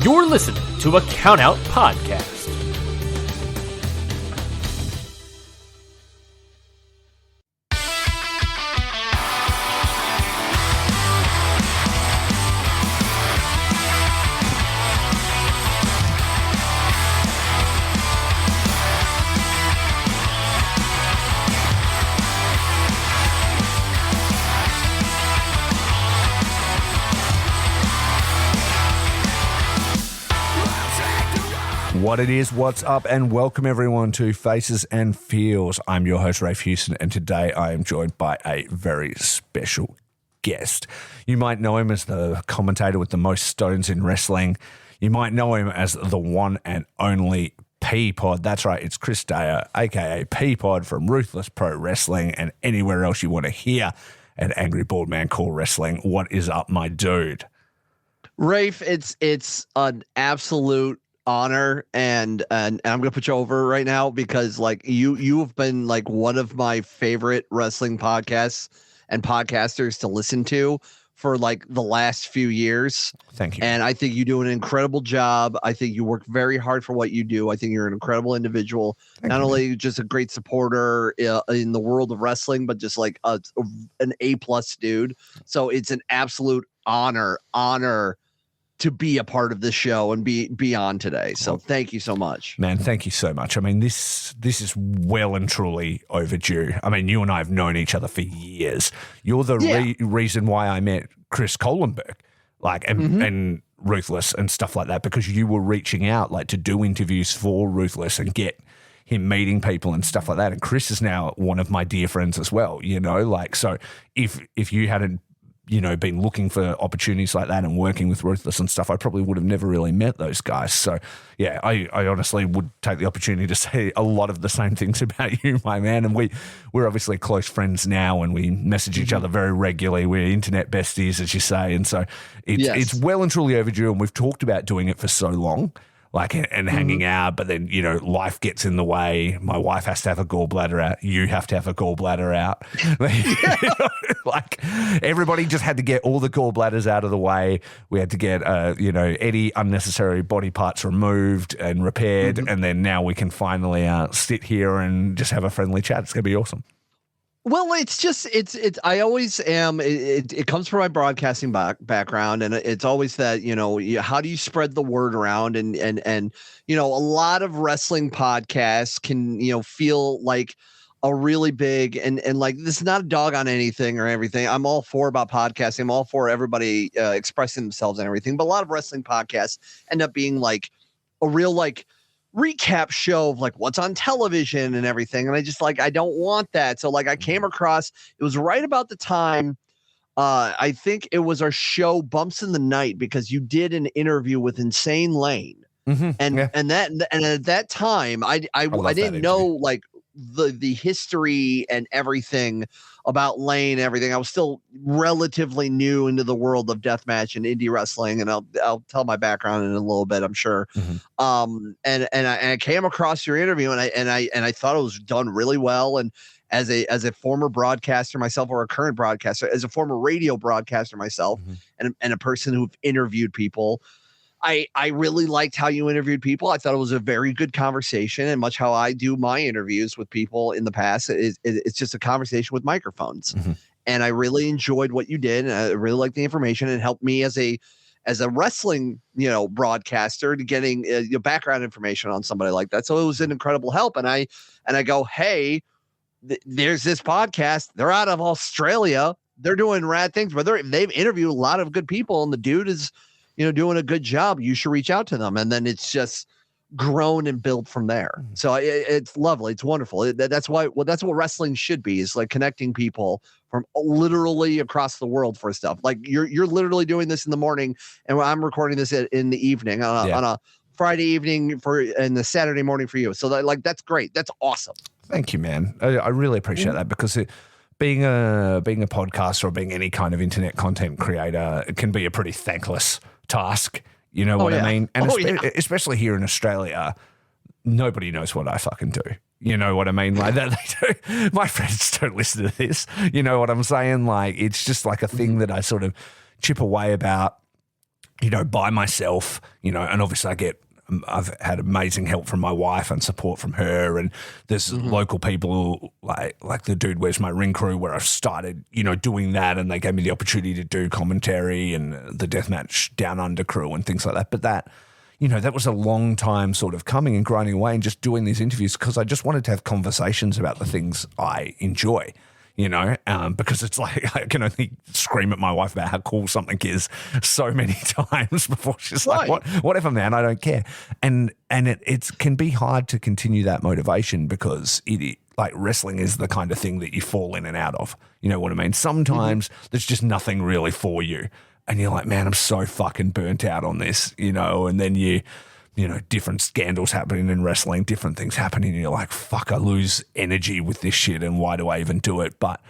You're listening to a Countout Podcast. What it is, what's up, and welcome everyone to Faces and Feels. I'm your host, Rafe Houston, and today I am joined by a very special guest. You might know him as the commentator with the most stones in wrestling. You might know him as the one and only Peapod. That's right, it's Chris Dyer, aka Peapod from Ruthless Pro Wrestling and anywhere else you want to hear an Angry Bald Man call wrestling. What is up, my dude? Rafe, it's an absolute honor, and I'm gonna put you over right now because like you have been like one of my favorite wrestling podcasts and podcasters to listen to for like the last few years. Thank you. And I think you do an incredible job. I think you work very hard for what you do. I think you're an incredible individual. Not only just a great supporter in the world of wrestling, but just like an A+ dude. So it's an absolute honor to be a part of this show and be on today. So thank you so much. Man, thank you so much. I mean, this is well and truly overdue. I mean, you and I have known each other for years. You're the reason why I met Chris Kohlenberg, like, and Ruthless and stuff like that, because you were reaching out like to do interviews for Ruthless and get him meeting people and stuff like that. And Chris is now one of my dear friends as well, you know, like, so if you hadn't, you know, been looking for opportunities like that and working with Ruthless and stuff, I probably would have never really met those guys. So, yeah, I honestly would take the opportunity to say a lot of the same things about you, my man. And we're obviously close friends now, and we message each other very regularly. We're internet besties, as you say. And so it's well and truly overdue, and we've talked about doing it for so long. Like, and hanging out, but then, you know, life gets in the way. My wife has to have a gallbladder out. You have to have a gallbladder out. You know, like, everybody just had to get all the gallbladders out of the way. We had to get, you know, any unnecessary body parts removed and repaired. And then now we can finally sit here and just have a friendly chat. It's going to be awesome. Well, it's just, I always am, it comes from my broadcasting background, and it's always that, you know, how do you spread the word around? And, you know, a lot of wrestling podcasts can, you know, feel like a really big, and like, this is not a dog on anything or everything. I'm all for about podcasting. I'm all for everybody expressing themselves and everything. But a lot of wrestling podcasts end up being like a real, like, recap show of like what's on television and everything, and I just like, I don't want that. So like, I came across, it was right about the time I think it was our show Bumps in the Night, because you did an interview with Insane Lane, and at that time I didn't know like the history and everything about Lane and everything. I was still relatively new into the world of deathmatch and indie wrestling, and I'll tell my background in a little bit, I'm sure. And I came across your interview, and I thought it was done really well. And as a former broadcaster myself, or a current broadcaster, as a former radio broadcaster myself, and a person who've interviewed people, I really liked how you interviewed people. I thought it was a very good conversation, and much how I do my interviews with people in the past. It's just a conversation with microphones. And I really enjoyed what you did, and I really liked the information. It helped me as a wrestling, you know, broadcaster to getting your background information on somebody like that. So it was an incredible help. And I go, hey, there's this podcast. They're out of Australia. They're doing rad things, but they've interviewed a lot of good people, and the dude is, you know, doing a good job. You should reach out to them. And then it's just grown and built from there. So it's lovely. It's wonderful. That's what wrestling should be, is like connecting people from literally across the world for stuff. Like you're literally doing this in the morning, and I'm recording this in the evening on a Friday evening and the Saturday morning for you. So that's great. That's awesome. Thank you, man. I really appreciate that, because being a podcaster or being any kind of internet content creator, it can be a pretty thankless task. You know what I mean? And especially here in Australia, nobody knows what I fucking do. You know what I mean? Like that, they do. My friends don't listen to this. You know what I'm saying? Like, it's just like a thing that I sort of chip away about. by myself, and obviously I've had amazing help from my wife and support from her, and there's local people like the Dude Where's My Ring crew, where I've started, doing that, and they gave me the opportunity to do commentary and the Deathmatch Down Under crew and things like that. But that, that was a long time sort of coming and grinding away and just doing these interviews because I just wanted to have conversations about the things I enjoy. Because it's like I can only scream at my wife about how cool something is so many times before she's like, whatever, man, I don't care. And it can be hard to continue that motivation because like wrestling is the kind of thing that you fall in and out of. You know what I mean? Sometimes there's just nothing really for you. And you're like, man, I'm so fucking burnt out on this, and then different scandals happening in wrestling, different things happening, and you're like, fuck, I lose energy with this shit, and why do I even do it? But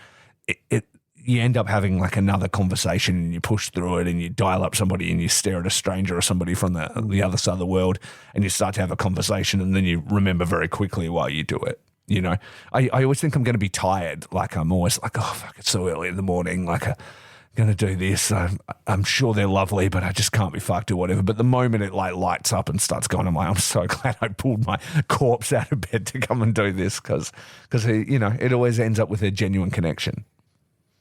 you end up having like another conversation, and you push through it, and you dial up somebody, and you stare at a stranger or somebody from the other side of the world, and you start to have a conversation, and then you remember very quickly why you do it. I always think I'm going to be tired. Like I'm always like, oh, fuck, it's so early in the morning. Like going to do this. I'm sure they're lovely, but I just can't be fucked or whatever. But the moment it like lights up and starts going, I'm so glad I pulled my corpse out of bed to come and do this because it always ends up with a genuine connection.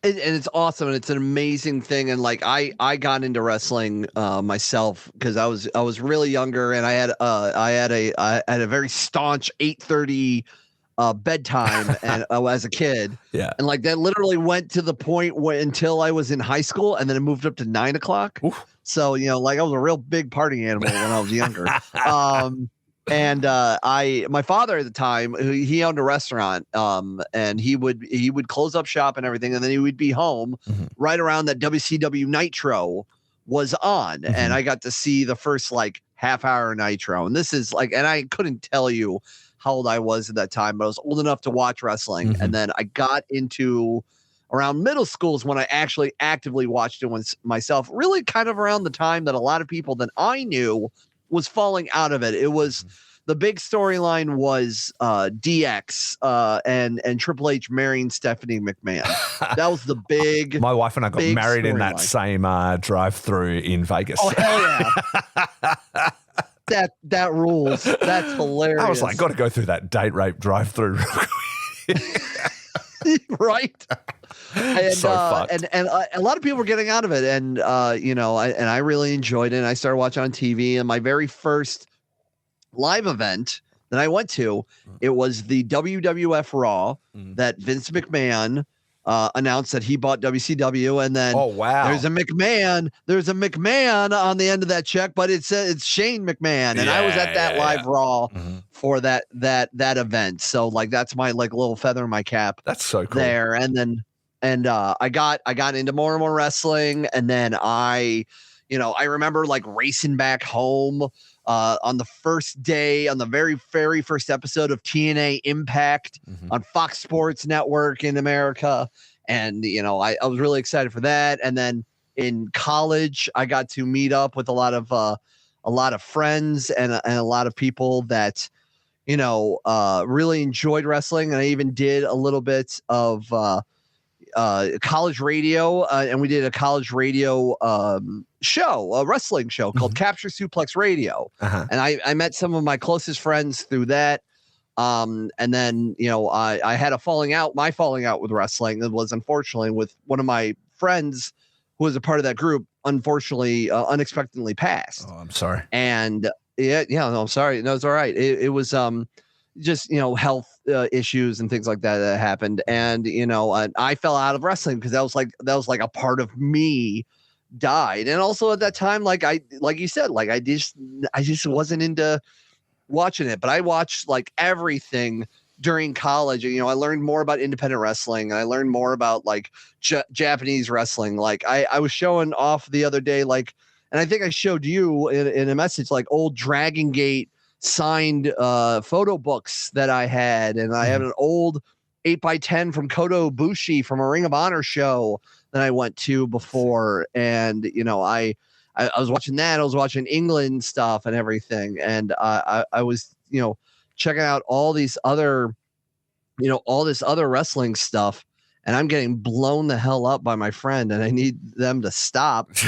And it's awesome, and it's an amazing thing. And like I got into wrestling myself because I was really younger, and I had a very staunch 8:30 bedtime and as a kid. Yeah. And like that literally went to the point until I was in high school, and then it moved up to 9 o'clock. Oof. So, like I was a real big party animal when I was younger. And my father at the time, he owned a restaurant, and he would close up shop and everything. And then he would be home right around that WCW Nitro was on. And I got to see the first like half hour Nitro. And this is like, and I couldn't tell you how old I was at that time, but I was old enough to watch wrestling. And then I got into around middle school is when I actually actively watched it myself, really kind of around the time that a lot of people that I knew was falling out of it. It was the big storyline was DX and Triple H marrying Stephanie McMahon. That was the big. My wife and I got married in that same drive-through in Vegas. Oh hell yeah! That rules. That's hilarious. I was like, got to go through that date rape drive-through. Right. And, so fucked. And a lot of people were getting out of it, and I really enjoyed it. And I started watching on TV, and my very first live event that I went to, it was the WWF Raw that Vince McMahon announced that he bought WCW, and then there's a McMahon on the end of that check, but it's Shane McMahon, and I was at that live Raw for that event. So like that's my like little feather in my cap. That's so cool there. And then I got into more and more wrestling, and then I remember like racing back home on the first day, on the very, very first episode of TNA Impact on Fox Sports Network in America. And, I was really excited for that. And then in college, I got to meet up with a lot of friends and a lot of people that, really enjoyed wrestling. And I even did a little bit of college radio, and we did a college radio show, a wrestling show called Capture Suplex Radio. And I met some of my closest friends through that. And then, I had my falling out with wrestling. It was unfortunately with one of my friends who was a part of that group, unfortunately, unexpectedly passed. Oh, I'm sorry. And no, I'm sorry. No, it's all right. It was, just health issues and things like that happened, and I fell out of wrestling because that was like a part of me died. And also at that time, like you said, like I just wasn't into watching it, but I watched like everything during college. And, I learned more about independent wrestling, and I learned more about like Japanese wrestling. Like I was showing off the other day, like, and I think I showed you in a message, like old Dragon Gate signed photo books that I had, and I have an old 8x10 from Kota Ibushi from a Ring of Honor show that I went to before. And I was watching that. I was watching England stuff and everything, and I was checking out all these other all this other wrestling stuff, and I'm getting blown the hell up by my friend, and I need them to stop. So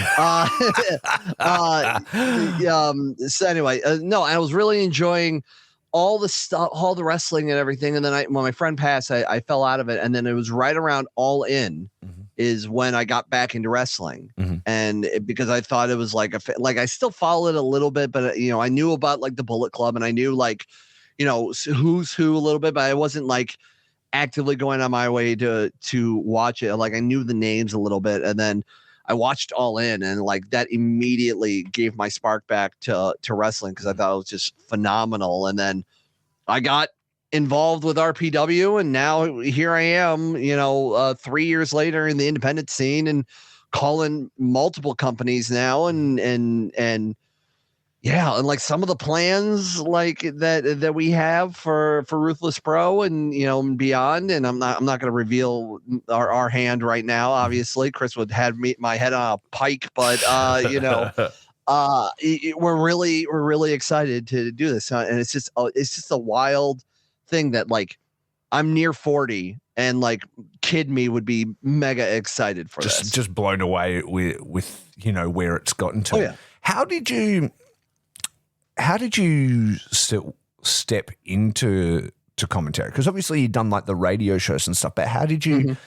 anyway, no, I was really enjoying all the stuff, all the wrestling and everything. And then when my friend passed, I fell out of it. And then it was right around All In is when I got back into wrestling. And because I thought it was like I still followed it a little bit, but I knew about like the Bullet Club, and I knew like, who's who a little bit, but I wasn't like actively going on my way to watch it. Like I knew the names a little bit, and then I watched All In, and like that immediately gave my spark back to wrestling, because I thought it was just phenomenal. And then I got involved with RPW, and now here I am, 3 years later in the independent scene and calling multiple companies now, and yeah, and like some of the plans like that we have for Ruthless Pro and and beyond, and I'm not going to reveal our hand right now. Obviously, Chris would have my head on a pike, but we're really excited to do this, and it's just a wild thing that like I'm near 40, and like kid me would be mega excited for this. Just blown away with where it's gotten to. Oh, yeah. How did you step into commentary? Because obviously you've done like the radio shows and stuff, but how did you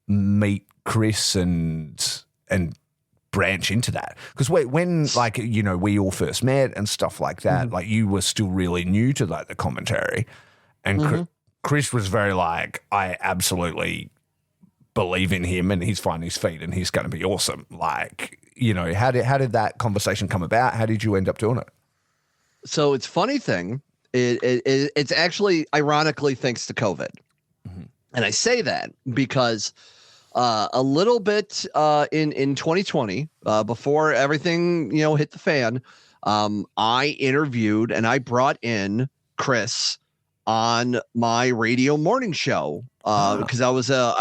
meet Chris and branch into that? Because when like we all first met and stuff like that, like you were still really new to like the commentary, and Chris was very like, I absolutely believe in him and he's finding his feet and he's going to be awesome. Like how did that conversation come about? How did you end up doing it? So it's funny thing. It's actually ironically thanks to COVID, and I say that because a little bit in 2020, before everything hit the fan, I interviewed and I brought in Chris on my radio morning show because I was a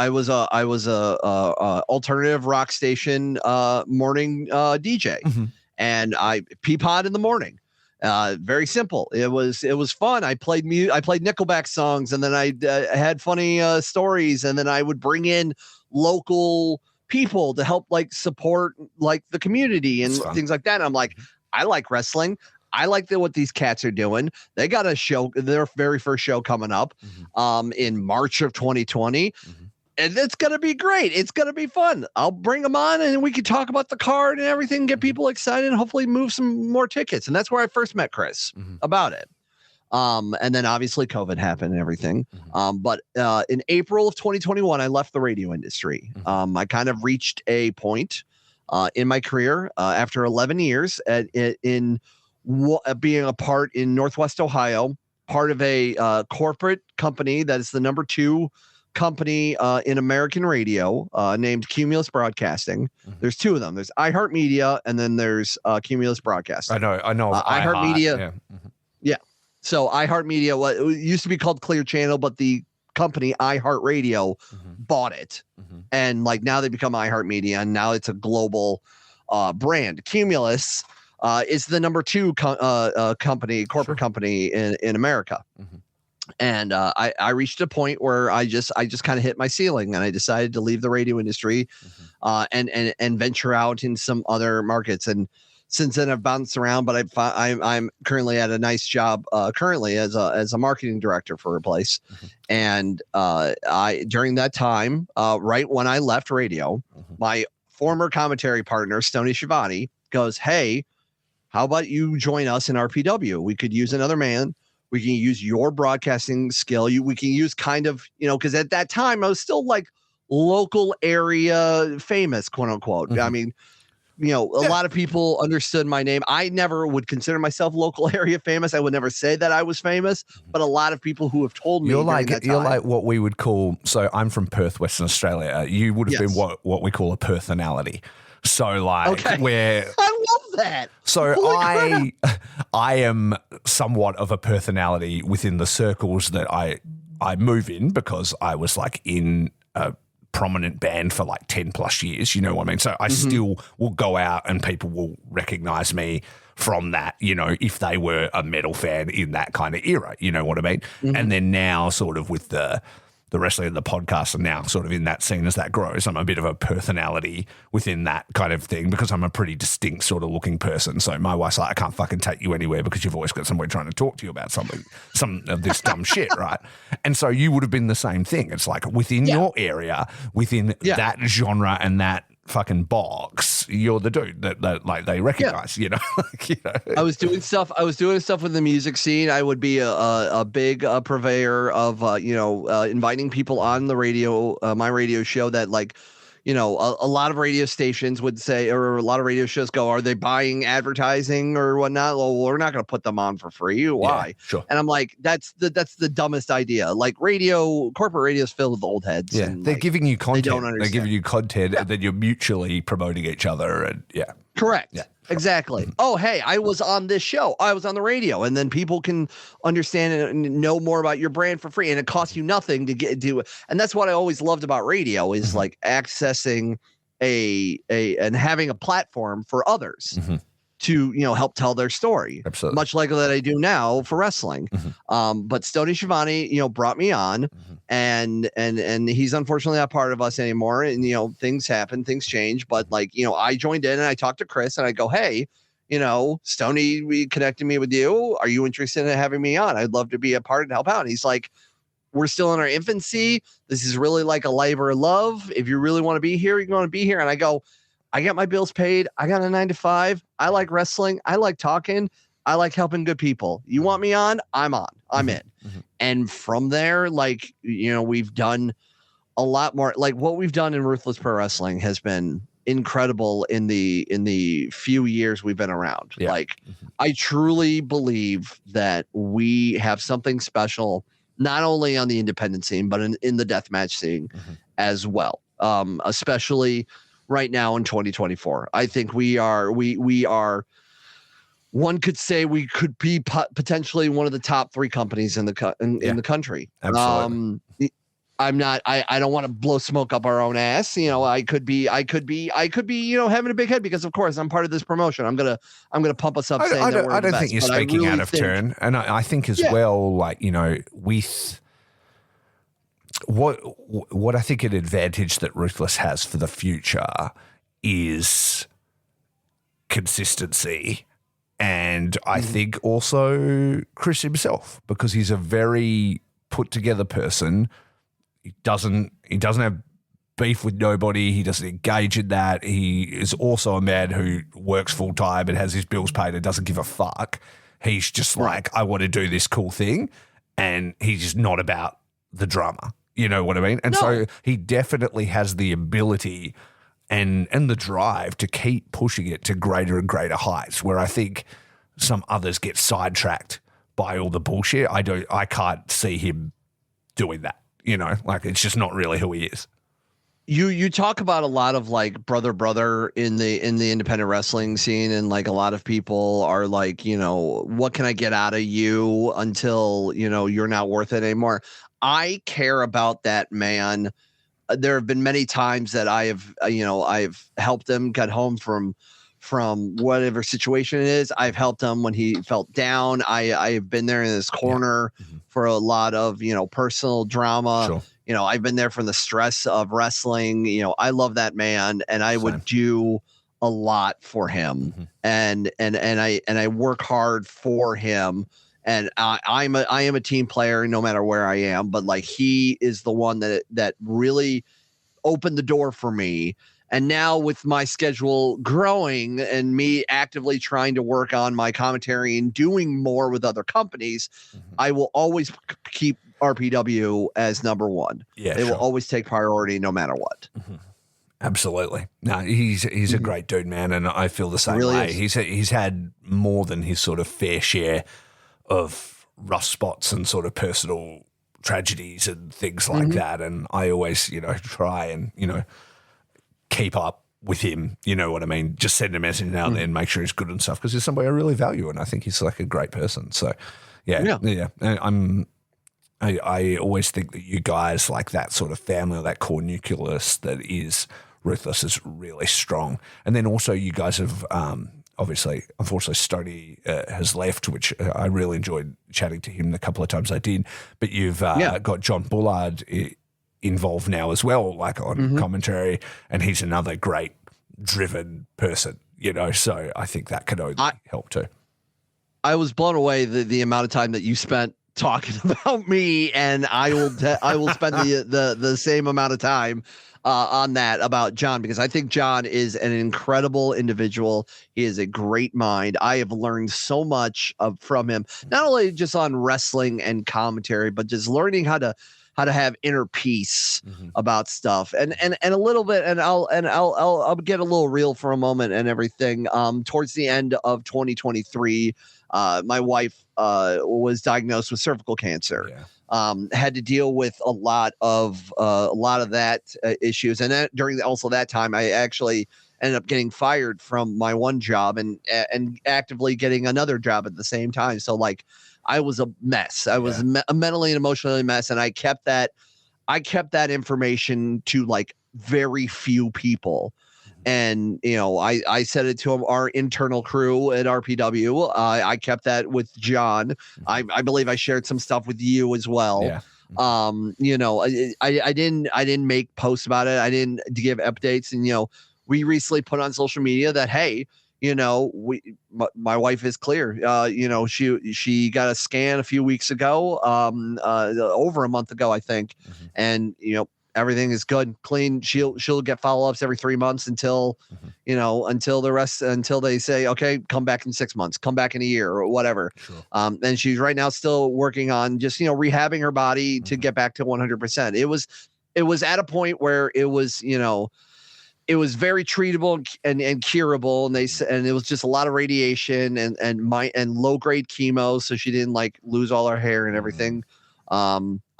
alternative rock station morning DJ, and I Peapod in the morning. Very simple. It was fun. I played Nickelback songs, and then I had funny stories, and then I would bring in local people to help like support like the community and things like that. And I'm like, I like wrestling. I like what these cats are doing. They got a show, their very first show coming up in March of 2020. And it's going to be great. It's going to be fun. I'll bring them on and we can talk about the card and everything, get people excited, and hopefully move some more tickets. And that's where I first met Chris about it. And then obviously COVID happened and everything. But in April of 2021, I left the radio industry. I kind of reached a point in my career after 11 years in being a part in Northwest Ohio, part of a corporate company that is the number 2 company in American radio named Cumulus Broadcasting. There's 2 of them. There's iHeartMedia, and then there's Cumulus Broadcasting. I know. iHeartMedia. Yeah. So iHeartMedia, what it used to be called Clear Channel, but the company iHeartRadio bought it, and like now they become iHeartMedia, and now it's a global brand. Cumulus is the number 2 corporate company in America. And I reached a point where I just kind of hit my ceiling, and I decided to leave the radio industry and venture out in some other markets. And since then I've bounced around, but I'm currently at a nice job currently as a marketing director for a place. And during that time, right when I left radio, my former commentary partner, Stoney Shivani, goes, "Hey, how about you join us in RPW? We could use another man. We can use your broadcasting skill. We can use kind of, because at that time I was still like local area famous, quote unquote. I mean, a lot of people understood my name. I never would consider myself local area famous. I would never say that I was famous, but a lot of people who have told me you're like what we would call. So I'm from Perth, Western Australia. You would have been what we call a personality. So where I love that. So I am somewhat of a personality within the circles that I move in, because I was like in a prominent band for like 10 plus years. You know what I mean? So I still will go out and people will recognize me from that, if they were a metal fan in that kind of era, you know what I mean? And then now sort of with the the wrestling and the podcast are now sort of in that scene as that grows. I'm a bit of a personality within that kind of thing because I'm a pretty distinct sort of looking person. So my wife's like, I can't fucking take you anywhere because you've always got somebody trying to talk to you about something, some of this dumb shit, right? And so you would have been the same thing. It's like within your area, within that genre and that fucking box, you're the dude that like they recognize, you know. I was doing stuff with the music scene. I would be a big purveyor of inviting people on the radio, my radio show that like, you know, a lot of radio stations would say, or a lot of radio shows go, are they buying advertising or whatnot? Well, we're not going to put them on for free. Why? Yeah, sure. And I'm like, that's the dumbest idea. Like corporate radio is filled with old heads. Yeah, and they're like, giving you content. They don't understand. They're giving you content that you're mutually promoting each other. And correct. Yeah. Exactly. Oh, hey, I was on this show. I was on the radio, and then people can understand and know more about your brand for free, and it costs you nothing to do. And that's what I always loved about radio is like accessing and having a platform for others to help tell their story. Absolutely. Much like that I do now for wrestling. But Stoney Schiavone, brought me on, and he's unfortunately not part of us anymore. And things happen, things change. But like I joined in and I talked to Chris and I go, hey, Stoney, we connected me with you. Are you interested in having me on? I'd love to be a part and help out. And he's like, we're still in our infancy. This is really like a labor of love. If you really want to be here, you're going to be here. And I go, I get my bills paid. I got a 9-to-5. I like wrestling. I like talking. I like helping good people. You want me on? I'm on. I'm in. And from there, like, we've done a lot more. Like what we've done in Ruthless Pro Wrestling has been incredible in the few years we've been around. Yeah. Like I truly believe that we have something special, not only on the independent scene, but in the deathmatch scene as well. Especially right now in 2024. I think we are, one could say we could be potentially one of the top 3 companies in the country. Absolutely. I don't want to blow smoke up our own ass. I could be, having a big head because of course I'm part of this promotion. I'm going to pump us up. I don't think you're speaking out of turn. And I think as well, like, with what I think an advantage that Ruthless has for the future is consistency. And I think also Chris himself, because he's a very put together person. He doesn't have beef with nobody. He doesn't engage in that. He is also a man who works full time and has his bills paid and doesn't give a fuck. He's just like, I want to do this cool thing. And he's just not about the drama. You know what I mean? And so he definitely has the ability and the drive to keep pushing it to greater and greater heights, where I think some others get sidetracked by all the bullshit. I can't see him doing that. Like it's just not really who he is. You talk about a lot of like brother in the independent wrestling scene, and like a lot of people are like, what can I get out of you until you're not worth it anymore. I care about that man. There have been many times that I've helped him get home from whatever situation it is. I've helped him when he felt down. I have been there in his corner for a lot of, personal drama. Sure. I've been there from the stress of wrestling. I love that man, and I would do a lot for him. And I work hard for him. And I am a team player no matter where I am, but like he is the one that really opened the door for me. And now with my schedule growing and me actively trying to work on my commentary and doing more with other companies, I will always keep RPW as number one. Yeah, they will always take priority no matter what. Absolutely. No, he's a great dude, man, and I feel the same way. He's had more than his sort of fair share of rough spots and sort of personal tragedies and things like that. And I always, try and, keep up with him. You know what I mean? Just send a message now and then, make sure he's good and stuff, because he's somebody I really value, and I think he's like a great person. So, yeah. I always think that you guys, like that sort of family or that core nucleus that is Ruthless, is really strong. And then also you guys have obviously, unfortunately, Stoney has left, which I really enjoyed chatting to him the couple of times I did. But you've got John Bullard involved now as well, like on commentary, and he's another great driven person, so I think that could only help too. I was blown away the amount of time that you spent talking about me, and I will spend the same amount of time on that about John, because I think John is an incredible individual. He is a great mind. I have learned so much from him, not only just on wrestling and commentary, but just learning how to have inner peace about stuff, and a little bit. And I'll get a little real for a moment and everything. Towards the end of 2023, my wife was diagnosed with cervical cancer. Yeah. Had to deal with a lot of that issues, and during that time, I actually ended up getting fired from my one job and actively getting another job at the same time. So like, I was a mess. I was mentally and emotionally a mess, and I kept that information to like very few people. And, I said it to our internal crew at RPW. I kept that with John. I believe I shared some stuff with you as well. Yeah. I didn't make posts about it. I didn't give updates. And, we recently put on social media that, hey, my wife is clear. She got a scan a few weeks ago, over a month ago, I think. And, everything is good, clean. She'll get follow-ups every 3 months until they say, okay, come back in 6 months, come back in a year or whatever. Sure. And she's right now still working on just, rehabbing her body to get back to 100%. It was at a point where it was, it was very treatable and curable, and it was just a lot of radiation and low grade chemo, so she didn't like lose all her hair and everything.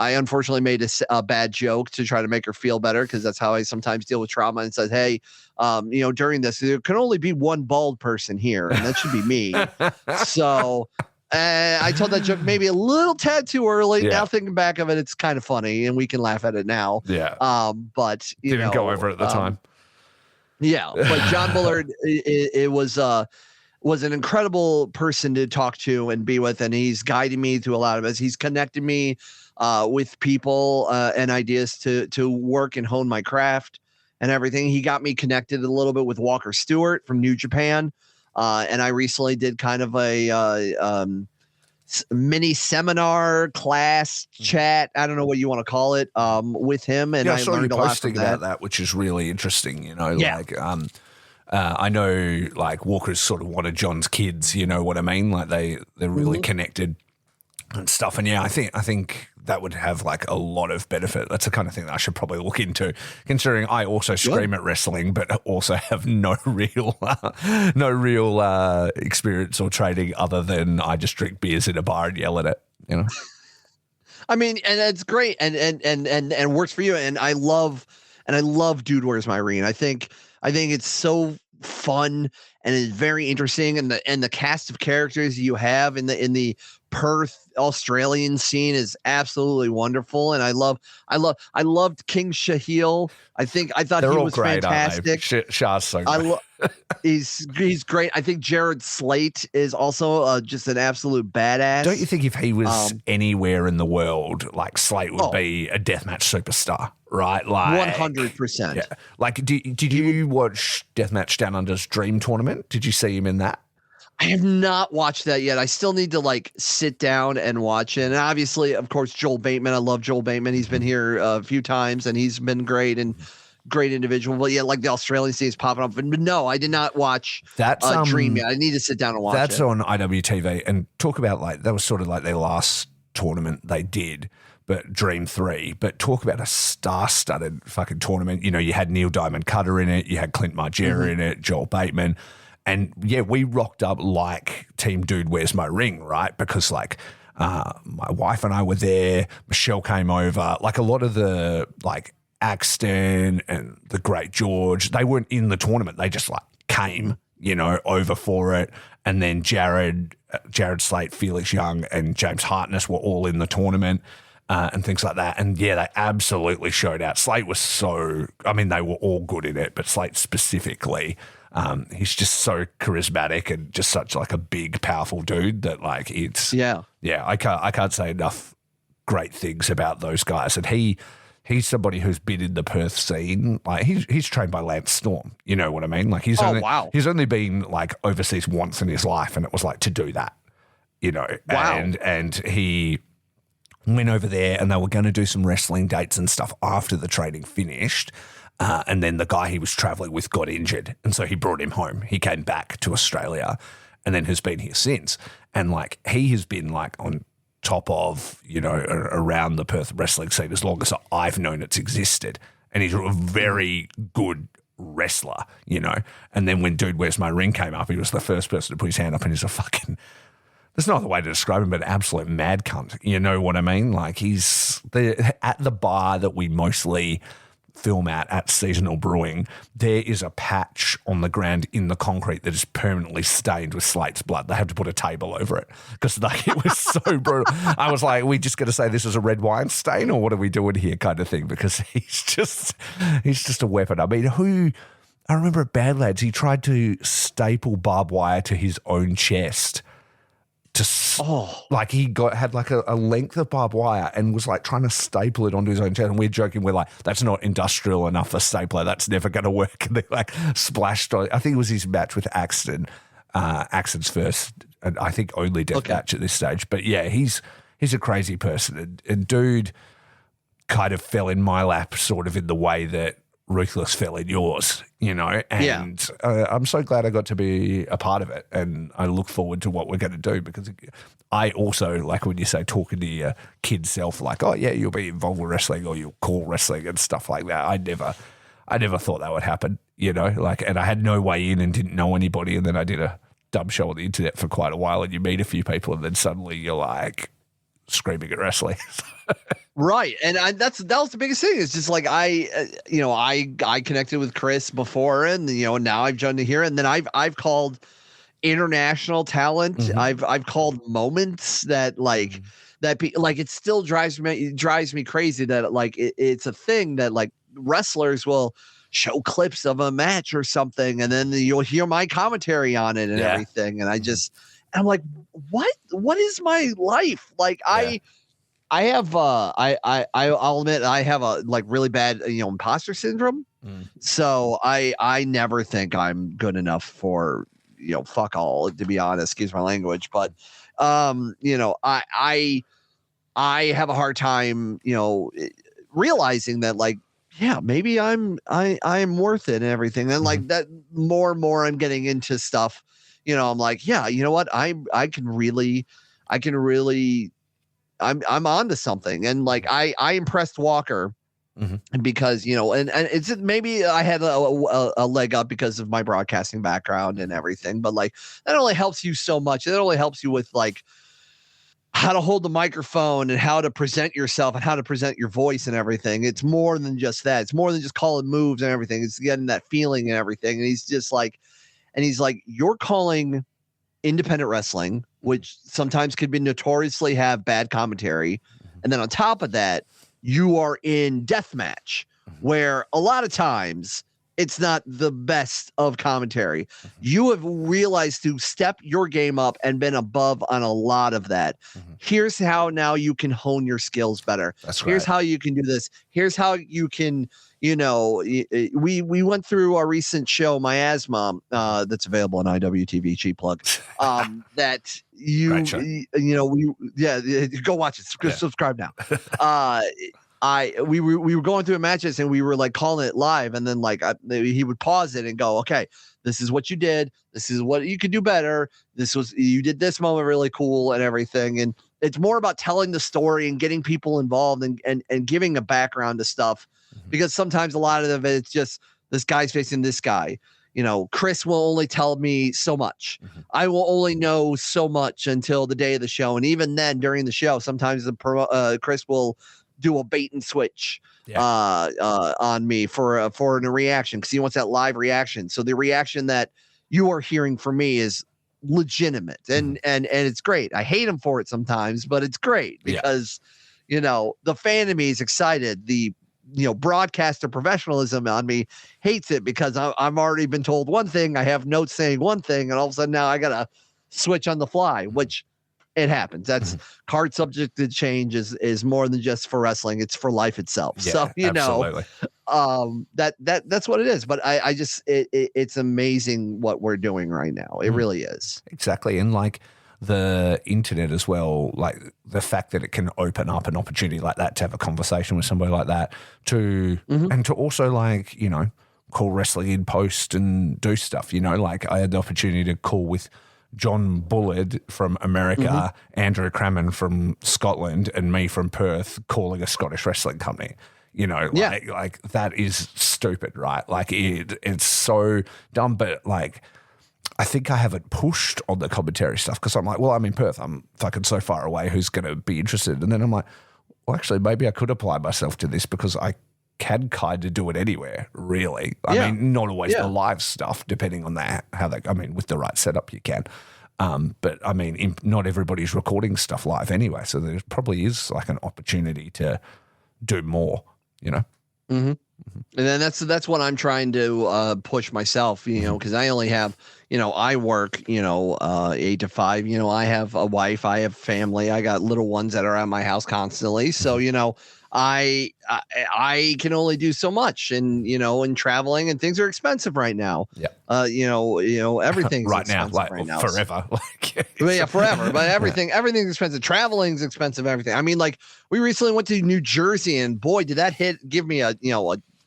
I unfortunately made a bad joke to try to make her feel better, because that's how I sometimes deal with trauma, and said, hey, during this, there can only be one bald person here, and that should be me. So I told that joke maybe a little tad too early. Yeah. Now thinking back of it, it's kind of funny, and we can laugh at it now. Yeah. But didn't go over at the time. Yeah, but John Bullard, it was an incredible person to talk to and be with, and he's guided me through a lot of it. He's connected me with people and ideas to work and hone my craft and everything. He got me connected a little bit with Walker Stewart from New Japan, and I recently did kind of a mini seminar class chat, I don't know what you want to call it, with him, and I learned a lot from that, which is really interesting. Like I know like Walker's sort of one of John's kids, you know what I mean? Like they're really connected and stuff. And yeah, I think that would have like a lot of benefit. That's the kind of thing that I should probably look into, considering I also scream at wrestling, but also have no real experience or training other than I just drink beers in a bar and yell at it, I mean, and it's great and works for you. And I love Dude, Where's My Ring? I think it's so fun and it's very interesting, and the cast of characters you have in the Perth Australian scene is absolutely wonderful. And I loved King Shahil. I thought he was great, fantastic. Shah's so great. He's great. I think Jared Slate is also just an absolute badass. Don't you think if he was anywhere in the world, like Slate would be a deathmatch superstar, right? Like 100%. Yeah. Like, did you watch Deathmatch Down Under's Dream Tournament? Did you see him in that? I have not watched that yet. I still need to like sit down and watch it. And obviously, of course, Joel Bateman. I love Joel Bateman. He's been here a few times and he's been great and great individual. But yeah, like the Australian scene is popping up. But no, I did not watch Dream yet. I need to sit down and watch it. That's on IWTV. And talk about like, that was sort of like their last tournament they did, but Dream 3. But talk about a star-studded fucking tournament. You know, you had Neil Diamond Cutter in it. You had Clint Margera in it, Joel Bateman. And yeah, we rocked up like Team Dude, Where's My Ring, right? Because like my wife and I were there. Michelle came over. Like a lot of the like Axton and the Great George, they weren't in the tournament. They just like came, you know, over for it. And then Jared Slate, Felix Young, and James Hartness were all in the tournament and things like that. And yeah, they absolutely showed out. Slate was they were all good in it, but Slate specifically. He's just so charismatic and just such like a big, powerful dude that like it's I can't say enough great things about those guys. And he he's somebody who's been in the Perth scene. Like he's trained by Lance Storm. You know what I mean? Like he's only been like overseas once in his life, and it was like to do that. You know, and he went over there, and they were going to do some wrestling dates and stuff after the training finished. And then the guy he was traveling with got injured, and so he brought him home. He came back to Australia, and then has been here since. And like he has been like on top of, you know, around the Perth wrestling scene as long as I've known it's existed. And he's a very good wrestler, you know. And then when Dude Where's My Ring came up, he was the first person to put his hand up, and he's a fucking, there's no other way to describe him, but an absolute mad cunt. You know what I mean? Like he's at the bar that we mostly film at Seasonal Brewing, there is a patch on the ground in the concrete that is permanently stained with Slate's blood. They have to put a table over it because like it was so brutal. I was like, are we just going to say this is a red wine stain, or what are we doing here, kind of thing? Because he's just a weapon. I mean, I remember at Bad Lads, he tried to staple barbed wire to his own chest. Like he had like a length of barbed wire and was like trying to staple it onto his own chest. And we're joking, we're like, that's not industrial enough for stapler. That's never going to work. And they like splashed on. I think it was his match with Axton, Axton's first, and I think only death match at this stage. But yeah, he's a crazy person. And Dude kind of fell in my lap, sort of in the way that Ruthless fell in yours, you know, and I'm so glad I got to be a part of it, and I look forward to what we're going to do, because I also, like when you say talking to your kid self, like, oh yeah, you'll be involved with wrestling or you'll call wrestling and stuff like that. I never thought that would happen, you know, like, and I had no way in and didn't know anybody, and then I did a dumb show on the internet for quite a while, and you meet a few people, and then suddenly you're like screaming at wrestling. Right. And that was the biggest thing. It's just like I connected with Chris before, and you know, now I've joined to here, and then I've called international talent. Mm-hmm. I've called moments that like it still drives me crazy that like it's a thing that like wrestlers will show clips of a match or something, and then you'll hear my commentary on it and everything, and I'm like, what is my life like? I have I'll admit I have a like really bad, you know, imposter syndrome. So I never think I'm good enough for, you know, fuck all, to be honest, excuse my language. But you know, I have a hard time, you know, realizing that like, yeah, maybe I'm worth it and everything. And like that more and more I'm getting into stuff, you know, I'm like, yeah, you know what? I'm onto something. And like I impressed Walker because, you know, and it's maybe I had a leg up because of my broadcasting background and everything, but like that only helps you so much. It only helps you with like how to hold the microphone and how to present yourself and how to present your voice and everything. It's more than just that. It's more than just calling moves and everything. It's getting that feeling and everything. And he's like, you're calling independent wrestling, which sometimes could be notoriously have bad commentary. And then on top of that, you are in deathmatch, where a lot of times it's not the best of commentary. You have realized to step your game up and been above on a lot of that. Here's how now you can hone your skills better. Here's how you can do this. Here's how you can, you know, we went through our recent show, My Asthma, that's available on IWTV, cheap plug, that you know, go watch it. Subscribe now. We were going through matches and we were like calling it live, and then like he would pause it and go, okay, this is what you did. This is what you could do better. You did this moment really cool and everything. And it's more about telling the story and getting people involved and giving a background to stuff, because sometimes a lot of it, it's just this guy's facing this guy. You know, Chris will only tell me so much. I will only know so much until the day of the show. And even then during the show, sometimes Chris will do a bait and switch on me for a reaction, because he wants that live reaction. So the reaction that you are hearing from me is legitimate, and it's great. I hate him for it sometimes, but it's great because you know, the fan in me is excited. The, you know, broadcaster professionalism on me hates it because I've already been told one thing. I have notes saying one thing, and all of a sudden now I gotta switch on the fly, which It happens. That's card subject to change is more than just for wrestling. It's for life itself. Yeah, so, absolutely. That's what it is. But I just, it's amazing what we're doing right now. It really is. Exactly. And like the internet as well, like the fact that it can open up an opportunity like that to have a conversation with somebody like that and to also like, call wrestling in post and do stuff, like I had the opportunity to call with John Bullard from America, Andrew Crammon from Scotland, and me from Perth calling a Scottish wrestling company. Like that is stupid, right? Like it's so dumb, but like I think I have it pushed on the commentary stuff because I'm like, well, I'm in Perth. I'm fucking so far away. Who's going to be interested? And then I'm like, well, actually, maybe I could apply myself to this because I can kind of do it anywhere, really. I mean, not always the live stuff, depending on with the right setup, you can. But I mean, not everybody's recording stuff live anyway, so there probably is like an opportunity to do more, And then that's what I'm trying to push myself, because I only have, I work, 8 to 5. I have a wife, I have family, I got little ones that are at my house constantly. So, I can only do so much, and traveling and things are expensive right now. Yeah. Everything's right now, like right now. forever. Forever. But everything's expensive. Traveling's expensive. Everything. I mean, like we recently went to New Jersey, and boy, did that give me a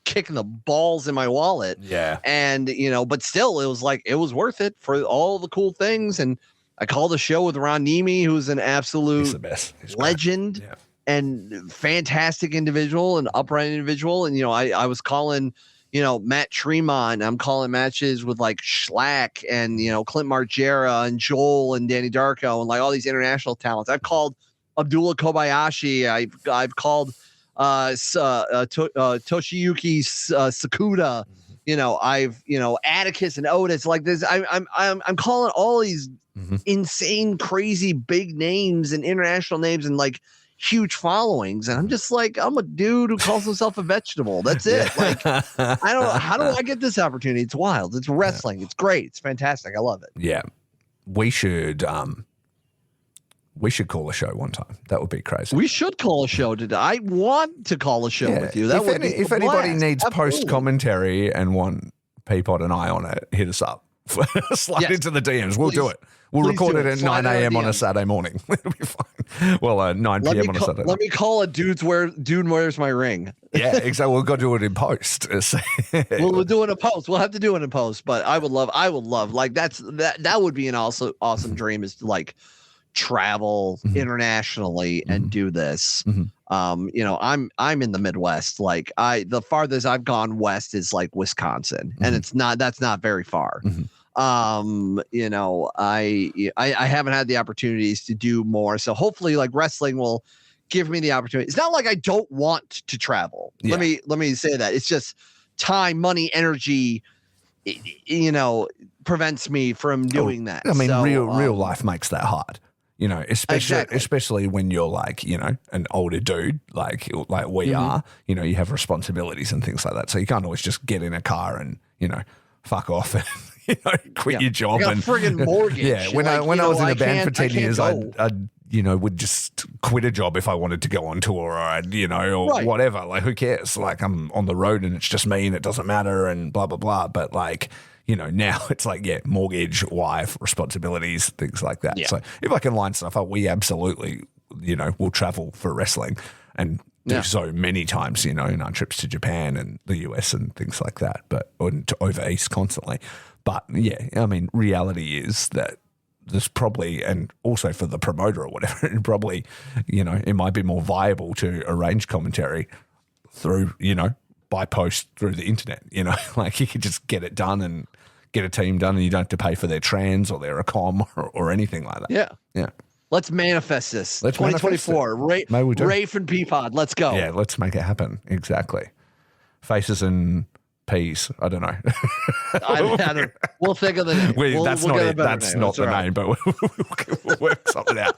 kick in the balls in my wallet. Yeah. And but still, it was worth it for all the cool things. And I called a show with Ron Nemi, who's an absolute He's the best. He's legend. Yeah. And fantastic individual and upright individual. And, I was calling, Matt Tremont. I'm calling matches with like Schlack and, Clint Margera and Joel and Danny Darko and like all these international talents. I've called Abdullah Kobayashi. I've called Toshiyuki Sakuda. I've Atticus and Otis. Like this, I'm calling all these insane, crazy, big names and international names and like huge followings, and I'm just like, I'm a dude who calls himself a vegetable. That's it. Like, I don't know, how do I get this opportunity? It's wild. It's wrestling. It's great. It's fantastic. I love it. Yeah, we should call a show one time. That would be crazy. We should call a show today. I want to call a show with you. That if anybody needs post commentary and want Peapod and I on it, hit us up. Slide into the DMs. We'll do it. We'll record it at 9 a.m. on a Saturday morning. It'll be fine. Well, 9 p.m. on a Saturday. Let me call a dude where's my ring? Yeah, exactly. We've got to do it in post. We'll do it in post. We'll have to do it in post. But I would love like that would be an awesome dream, is to like travel internationally and do this. I'm in the Midwest. Like the farthest I've gone west is like Wisconsin, and that's not very far. I haven't had the opportunities to do more. So hopefully like wrestling will give me the opportunity. It's not like I don't want to travel. Yeah. Let me say that. It's just time, money, energy, prevents me from doing that. I mean, real life makes that hard. Especially when you're like, an older dude, like we are, you have responsibilities and things like that. So you can't always just get in a car and, fuck off and, quit your job. You got a friggin' mortgage. Yeah. When I was in a band for 10 years, I would just quit a job if I wanted to go on tour or whatever. Like, who cares? Like, I'm on the road and it's just me and it doesn't matter and blah, blah, blah. But like, now it's like, mortgage, wife, responsibilities, things like that. Yeah. So if I can line stuff up, we absolutely, will travel for wrestling and do so many times, in our trips to Japan and the US and things like that, and to over East constantly. But yeah, I mean, reality is that there's probably, and also for the promoter or whatever, it probably, it might be more viable to arrange commentary through, by post through the internet, like you could just get it done and get a team done and you don't have to pay for their trans or their accom or anything like that. Yeah. Yeah. Let's manifest this. Let's 2024. Rafe and Peapod. Let's go. Yeah, let's make it happen. Exactly. Faces and peas. I don't know. We'll think of the name. That's not it. That's not the name, but we'll work something out.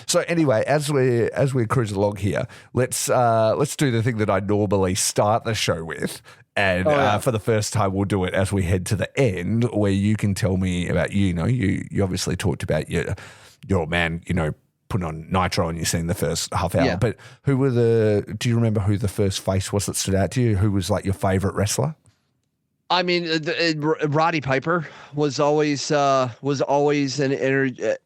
So anyway, as we cruise along here, let's do the thing that I normally start the show with. And for the first time, we'll do it as we head to the end, where you can tell me about you obviously talked about your man, put on Nitro and you've seen the first half hour. Yeah. But do you remember who the first face was that stood out to you? Who was like your favorite wrestler? I mean, Roddy Piper was always an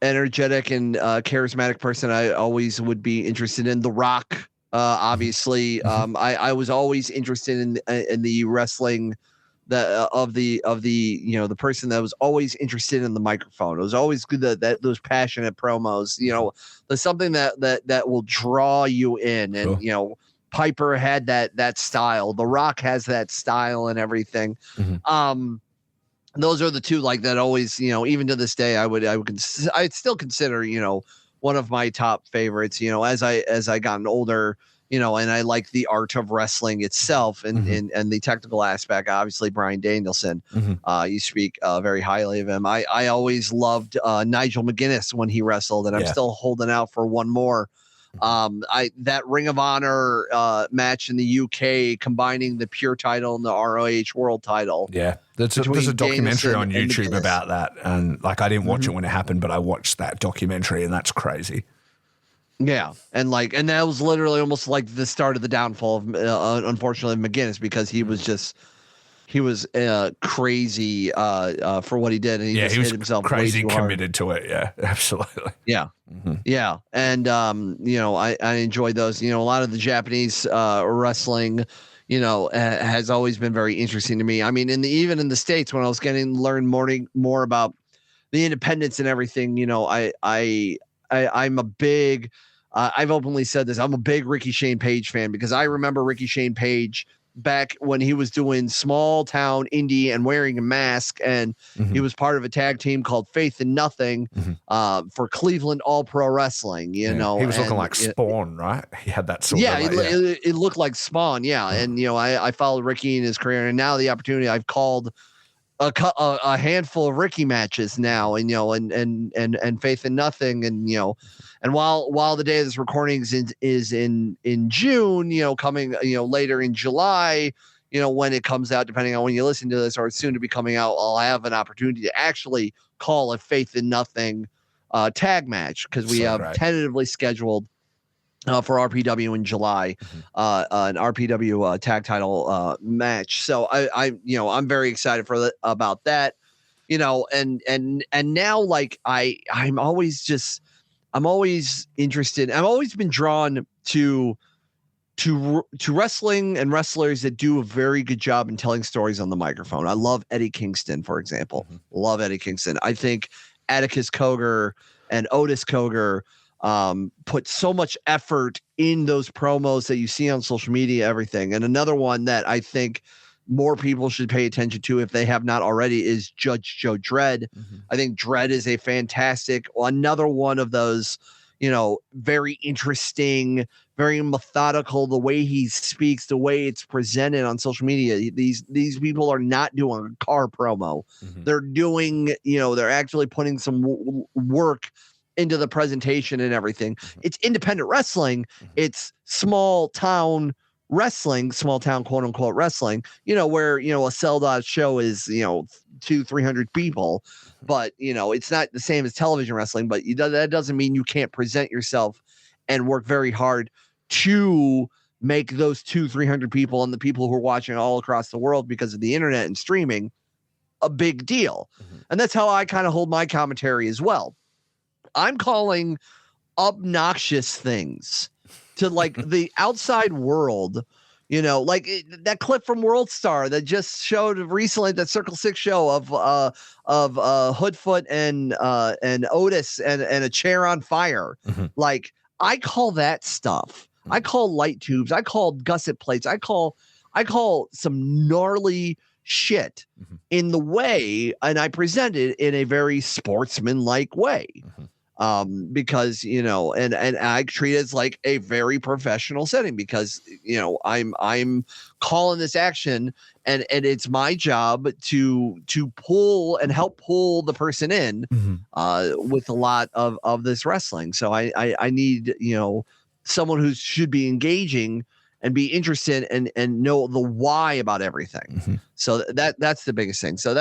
energetic and charismatic person. I always would be interested in. The Rock, obviously. I was always interested in the wrestling of the the person that was always interested in the microphone. It was always good that those passionate promos. There's something that will draw you in, and Sure. Piper had that style. The Rock has that style and everything. Those are the two like that always, even to this day, I'd still consider, one of my top favorites, as I gotten older, and I like the art of wrestling itself and the technical aspect. Obviously, Bryan Danielson, you speak very highly of him. I always loved Nigel McGuinness when he wrestled, and I'm still holding out for one more. That Ring of Honor match in the UK, combining the Pure title and the ROH World title. Yeah, there's a documentary on YouTube about that, and I didn't watch it when it happened, but I watched that documentary, and that's crazy. Yeah, and that was literally almost like the start of the downfall of unfortunately McGuinness, because he was crazy for what he did, and he was himself crazy way too committed to it. Yeah, absolutely. Yeah. Yeah. And, I enjoyed those. A lot of the Japanese wrestling, has always been very interesting to me. I mean, even in the States, when I was getting to learn more about the independents and everything, I'm a big, I've openly said this, I'm a big Ricky Shane Page fan, because I remember Ricky Shane Page back when he was doing small town indie and wearing a mask, and he was part of a tag team called Faith in Nothing for Cleveland All Pro Wrestling. He was looking like Spawn, right? He had that sort of it looked like Spawn. And I followed Ricky in his career, and now the opportunity, I've called a handful of Ricky matches now, and and Faith in Nothing, and while the day of this recording is in June, coming later in July, when it comes out, depending on when you listen to this, or it's soon to be coming out, I'll have an opportunity to actually call a Faith in Nothing tag match, because we have tentatively scheduled for RPW in July, an RPW tag title match. So I'm very excited about that, and now I'm always interested. I've always been drawn to wrestling and wrestlers that do a very good job in telling stories on the microphone. I love Eddie Kingston, for example. Love Eddie Kingston. I think Atticus Cogar and Otis Cogar put so much effort in those promos that you see on social media, everything. And another one that I think more people should pay attention to, if they have not already, is Judge Joe Dredd. I think Dredd is a another one of those, very interesting, very methodical, the way he speaks, the way it's presented on social media. These people are not doing a car promo. They're doing, they're actually putting some work into the presentation and everything. It's independent wrestling. It's small town wrestling, small town, quote unquote wrestling, where, a sold out show is, 200-300 people, but it's not the same as television wrestling, but that doesn't mean you can't present yourself and work very hard to make those 200-300 people and the people who are watching all across the world because of the internet and streaming a big deal. And that's how I kind of hold my commentary as well. I'm calling obnoxious things to the outside world, that clip from World Star that just showed recently, that Circle 6 show of Hoodfoot and Otis and a chair on fire. I call that stuff. I call light tubes. I call gusset plates. I call some gnarly shit in the way, and I present it in a very sportsman-like way. Because, and I treat it as like a very professional setting, because, I'm calling this action, and it's my job to pull and help pull the person in with a lot of this wrestling. So I need, someone who should be engaging and be interested and know the why about everything. So that's the biggest thing. So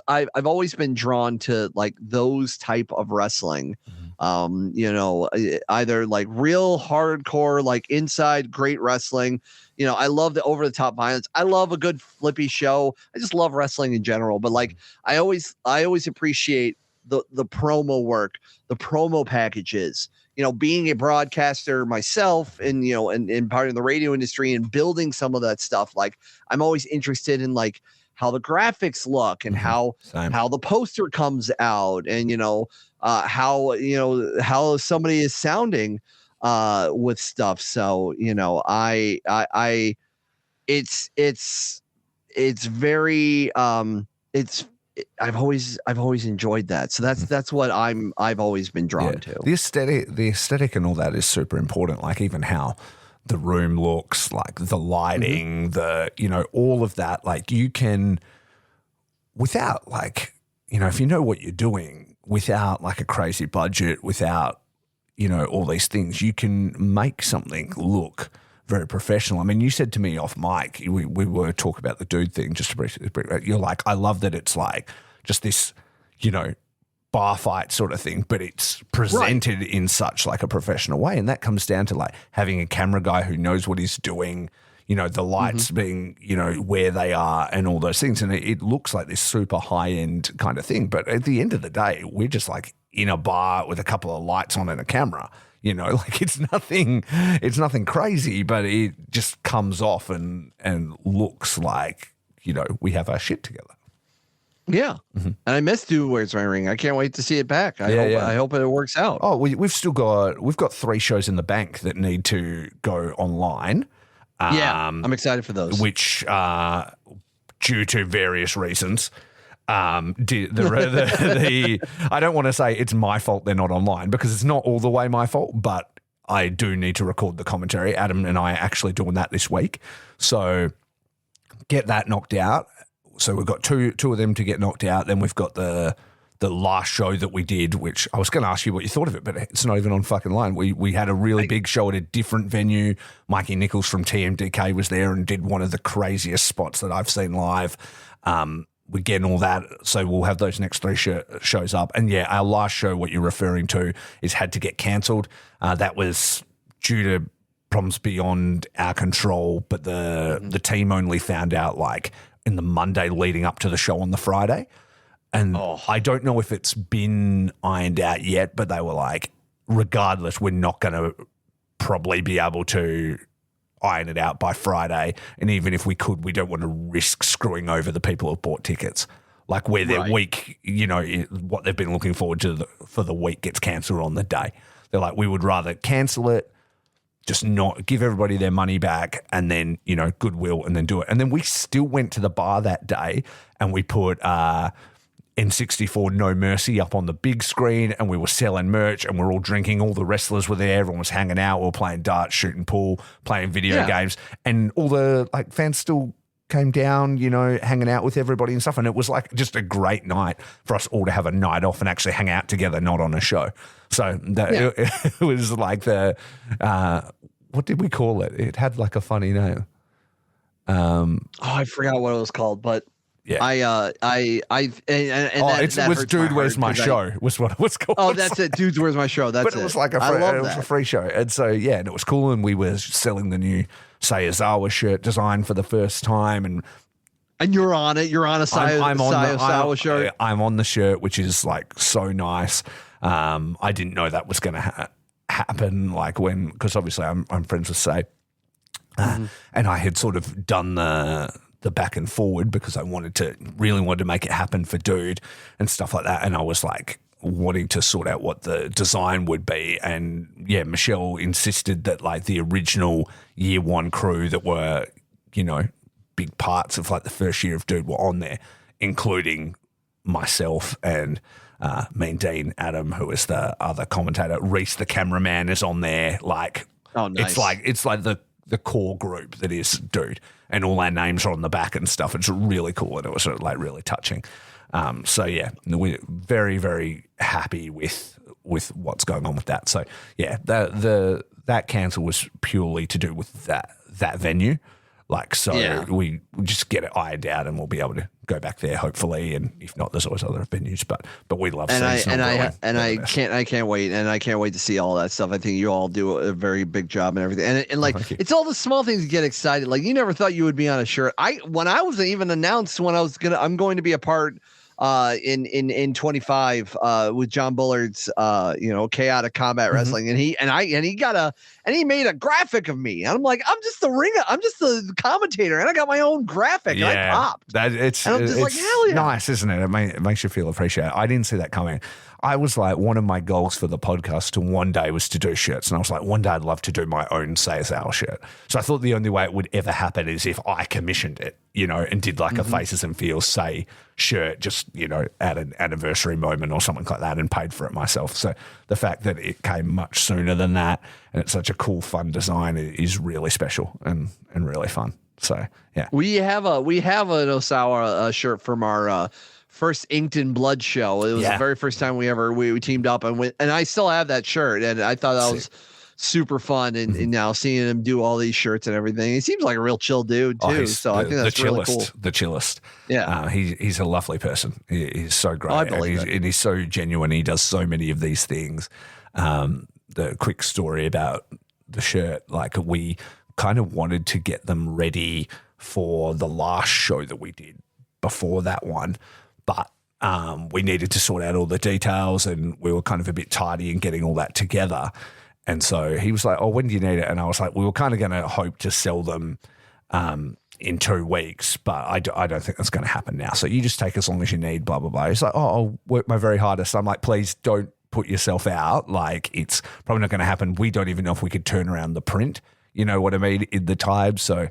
I've always been drawn to those type of wrestling. Either like real hardcore, like inside great wrestling. I love the over the top violence. I love a good flippy show. I just love wrestling in general. But like I always appreciate the promo work, the promo packages. Being a broadcaster myself and and part of the radio industry and building some of that stuff, like I'm always interested in like how the graphics look and how the poster comes out and how somebody is sounding with stuff. So it's very I've always enjoyed that. So that's what I've always been drawn to. The aesthetic and all that is super important. Like even how the room looks, like the lighting, all of that. Like you can, without like, if you know what you're doing, without like a crazy budget, without, all these things, you can make something look very professional. I mean, you said to me off mic, we were talking about the dude thing just to briefly, you're like, I love that it's like just this, bar fight sort of thing, but it's presented in such like a professional way. And that comes down to like having a camera guy who knows what he's doing, the lights being, where they are and all those things. And it looks like this super high end kind of thing. But at the end of the day, we're just like in a bar with a couple of lights on and a camera. Like it's nothing crazy, but it just comes off and looks like, we have our shit together. Yeah. And I miss Dude Where's My Ring. I can't wait to see it back. I hope it works out. Oh, we've got 3 shows in the bank that need to go online. I'm excited for those. Which due to various reasons, I don't want to say it's my fault they're not online because it's not all the way my fault, but I do need to record the commentary. Adam and I are actually doing that this week. So get that knocked out. So we've got two of them to get knocked out. Then we've got the last show that we did, which I was going to ask you what you thought of it, but it's not even on fucking line. We had a really big show at a different venue. Mikey Nichols from TMDK was there and did one of the craziest spots that I've seen live. We're getting all that, so we'll have those next 3 shows up. And yeah, our last show, what you're referring to, is had to get cancelled. That was due to problems beyond our control, but the team only found out like in the Monday leading up to the show on the Friday. And I don't know if it's been ironed out yet, but they were like, regardless, we're not going to probably be able to iron it out by Friday. And even if we could, we don't want to risk screwing over the people who bought tickets. Like where their week, what they've been looking forward to for the week gets cancelled on the day. They're like, we would rather cancel it, just not give everybody their money back and then, goodwill and then do it. And then we still went to the bar that day and we put N64 No Mercy up on the big screen and we were selling merch and we're all drinking. All the wrestlers were there. Everyone was hanging out. We were playing darts, shooting pool, playing video games. And all the fans still came down, hanging out with everybody and stuff. And it was like just a great night for us all to have a night off and actually hang out together, not on a show. So it was like what did we call it? It had like a funny name. I forgot what it was called, but yeah. It was Dude Where's My Show was what it was called. Oh, that's it. Dude Where's My Show. That's it. But it was like a free show. And so, yeah, and it was cool. And we were selling the new Sayazawa shirt design for the first time. And you're on it. You're on a Sayazawa shirt. I'm on the shirt, which is like so nice. I didn't know that was going to happen. Like because obviously I'm friends with Say. And I had sort of done the back and forward because I really wanted to make it happen for Dude and stuff like that. And I was like wanting to sort out what the design would be. And yeah, Michelle insisted that like the original year 1 crew that were, big parts of like the first year of Dude were on there, including myself and Mean Dean, Adam, who is the other commentator. Reese, the cameraman, is on there. Like, oh, nice. It's like the core group that is Dude. And all our names are on the back and stuff. It's really cool, and it was like really touching. So yeah, we're very, very happy with what's going on with that. So yeah, that cancel was purely to do with that venue. Like, so we just get it ironed out and we'll be able to go back there hopefully. And if not, there's always other venues, but we love seeing I can't wait. And I can't wait to see all that stuff. I think you all do a very big job and everything. And like, it's all the small things that get excited. Like you never thought you would be on a shirt. When I was even announced I'm going to be a part in 25 with John Bullard's Chaotic Combat Wrestling, and he made a graphic of me, and I'm like, I'm just the commentator, and I got my own graphic, and I popped. It's like, hell yeah, nice, isn't it? It makes you feel appreciated. I didn't see that coming. I was like, one of my goals for the podcast one day was to do shirts. And I was like, one day I'd love to do my own Say As Our shirt. So I thought the only way it would ever happen is if I commissioned it, and did like a Faces and Feels Say shirt, just, at an anniversary moment or something like that, and paid for it myself. So the fact that it came much sooner than that, and it's such a cool, fun design, is really special and really fun. So, yeah. We have an Osawa shirt from our first Inked in Blood show. It was the very first time we teamed up and went, and I still have that shirt, and I thought that was super fun. And now seeing him do all these shirts and everything, he seems like a real chill dude too. So I think that's really cool. The chillest. Yeah, he's a lovely person. He's so great. I believe and he's so genuine. He does so many of these things. The quick story about the shirt, like we kind of wanted to get them ready for the last show that we did before that one. But we needed to sort out all the details, and we were kind of a bit tardy in getting all that together. And so he was like, oh, when do you need it? And I was like, we were kind of going to hope to sell them in 2 weeks, but I don't think that's going to happen now. So you just take as long as you need, blah, blah, blah. He's like, oh, I'll work my very hardest. I'm like, please don't put yourself out. Like, it's probably not going to happen. We don't even know if we could turn around the print, you know what I mean, in the time. So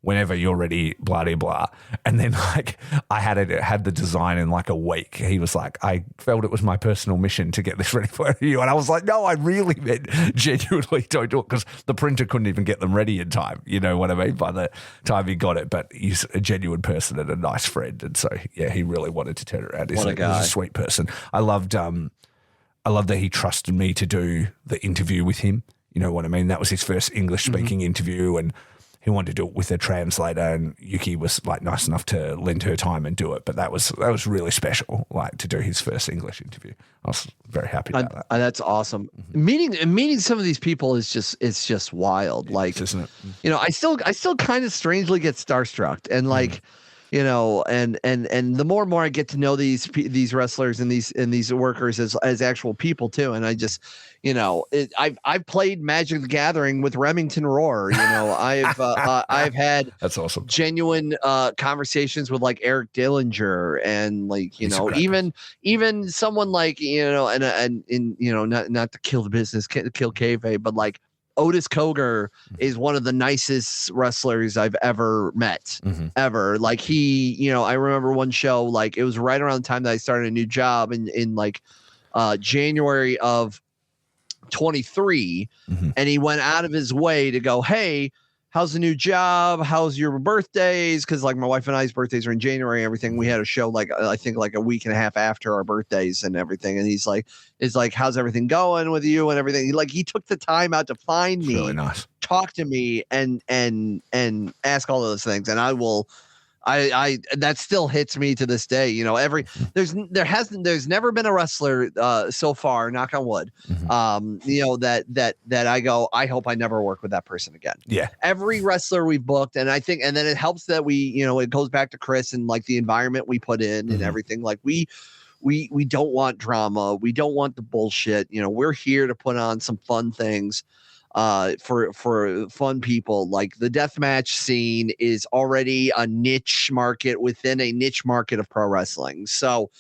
whenever you're ready, blah, blah, blah. And then like I had the design in like a week. He was like, I felt it was my personal mission to get this ready for you. And I was like, no, I really meant genuinely don't do it, because the printer couldn't even get them ready in time. You know what I mean? By the time he got it, but he's a genuine person and a nice friend. And so, yeah, he really wanted to turn it around. He's a sweet person. I loved that he trusted me to do the interview with him. You know what I mean? That was his first English speaking interview, and he wanted to do it with a translator, and Yuki was like nice enough to lend her time and do it. But that was really special, like to do his first English interview. I was very happy about that. That's awesome. Meeting some of these people is just wild. Like, isn't it? I still kind of strangely get starstruck, and like, and the more and more I get to know these wrestlers and these workers as actual people too, and I just, I've played Magic the Gathering with Remington Roar. I've had that's awesome, genuine conversations with like Eric Dillinger, and like even someone like not to kill the business, kill kayfabe, but like Otis Koger is one of the nicest wrestlers I've ever met, ever. Like I remember one show, like it was right around the time that I started a new job in like January of 23, and he went out of his way to go, hey, how's the new job? How's your birthdays? Because like my wife and I's birthdays are in January and everything. We had a show like I think like a week and a half after our birthdays and everything. And he's like, how's everything going with you and everything? He took the time out to find me, really nice, talk to me, and ask all those things. And I will. I that still hits me to this day. There's never been a wrestler so far, knock on wood, that I go, I hope I never work with that person again. Yeah. Every wrestler we've booked, and I think, and then it helps that we, it goes back to Chris and like the environment we put in and everything. Like we don't want drama. We don't want the bullshit. We're here to put on some fun things. For fun people. Like the deathmatch scene is already a niche market within a niche market of pro wrestling. So,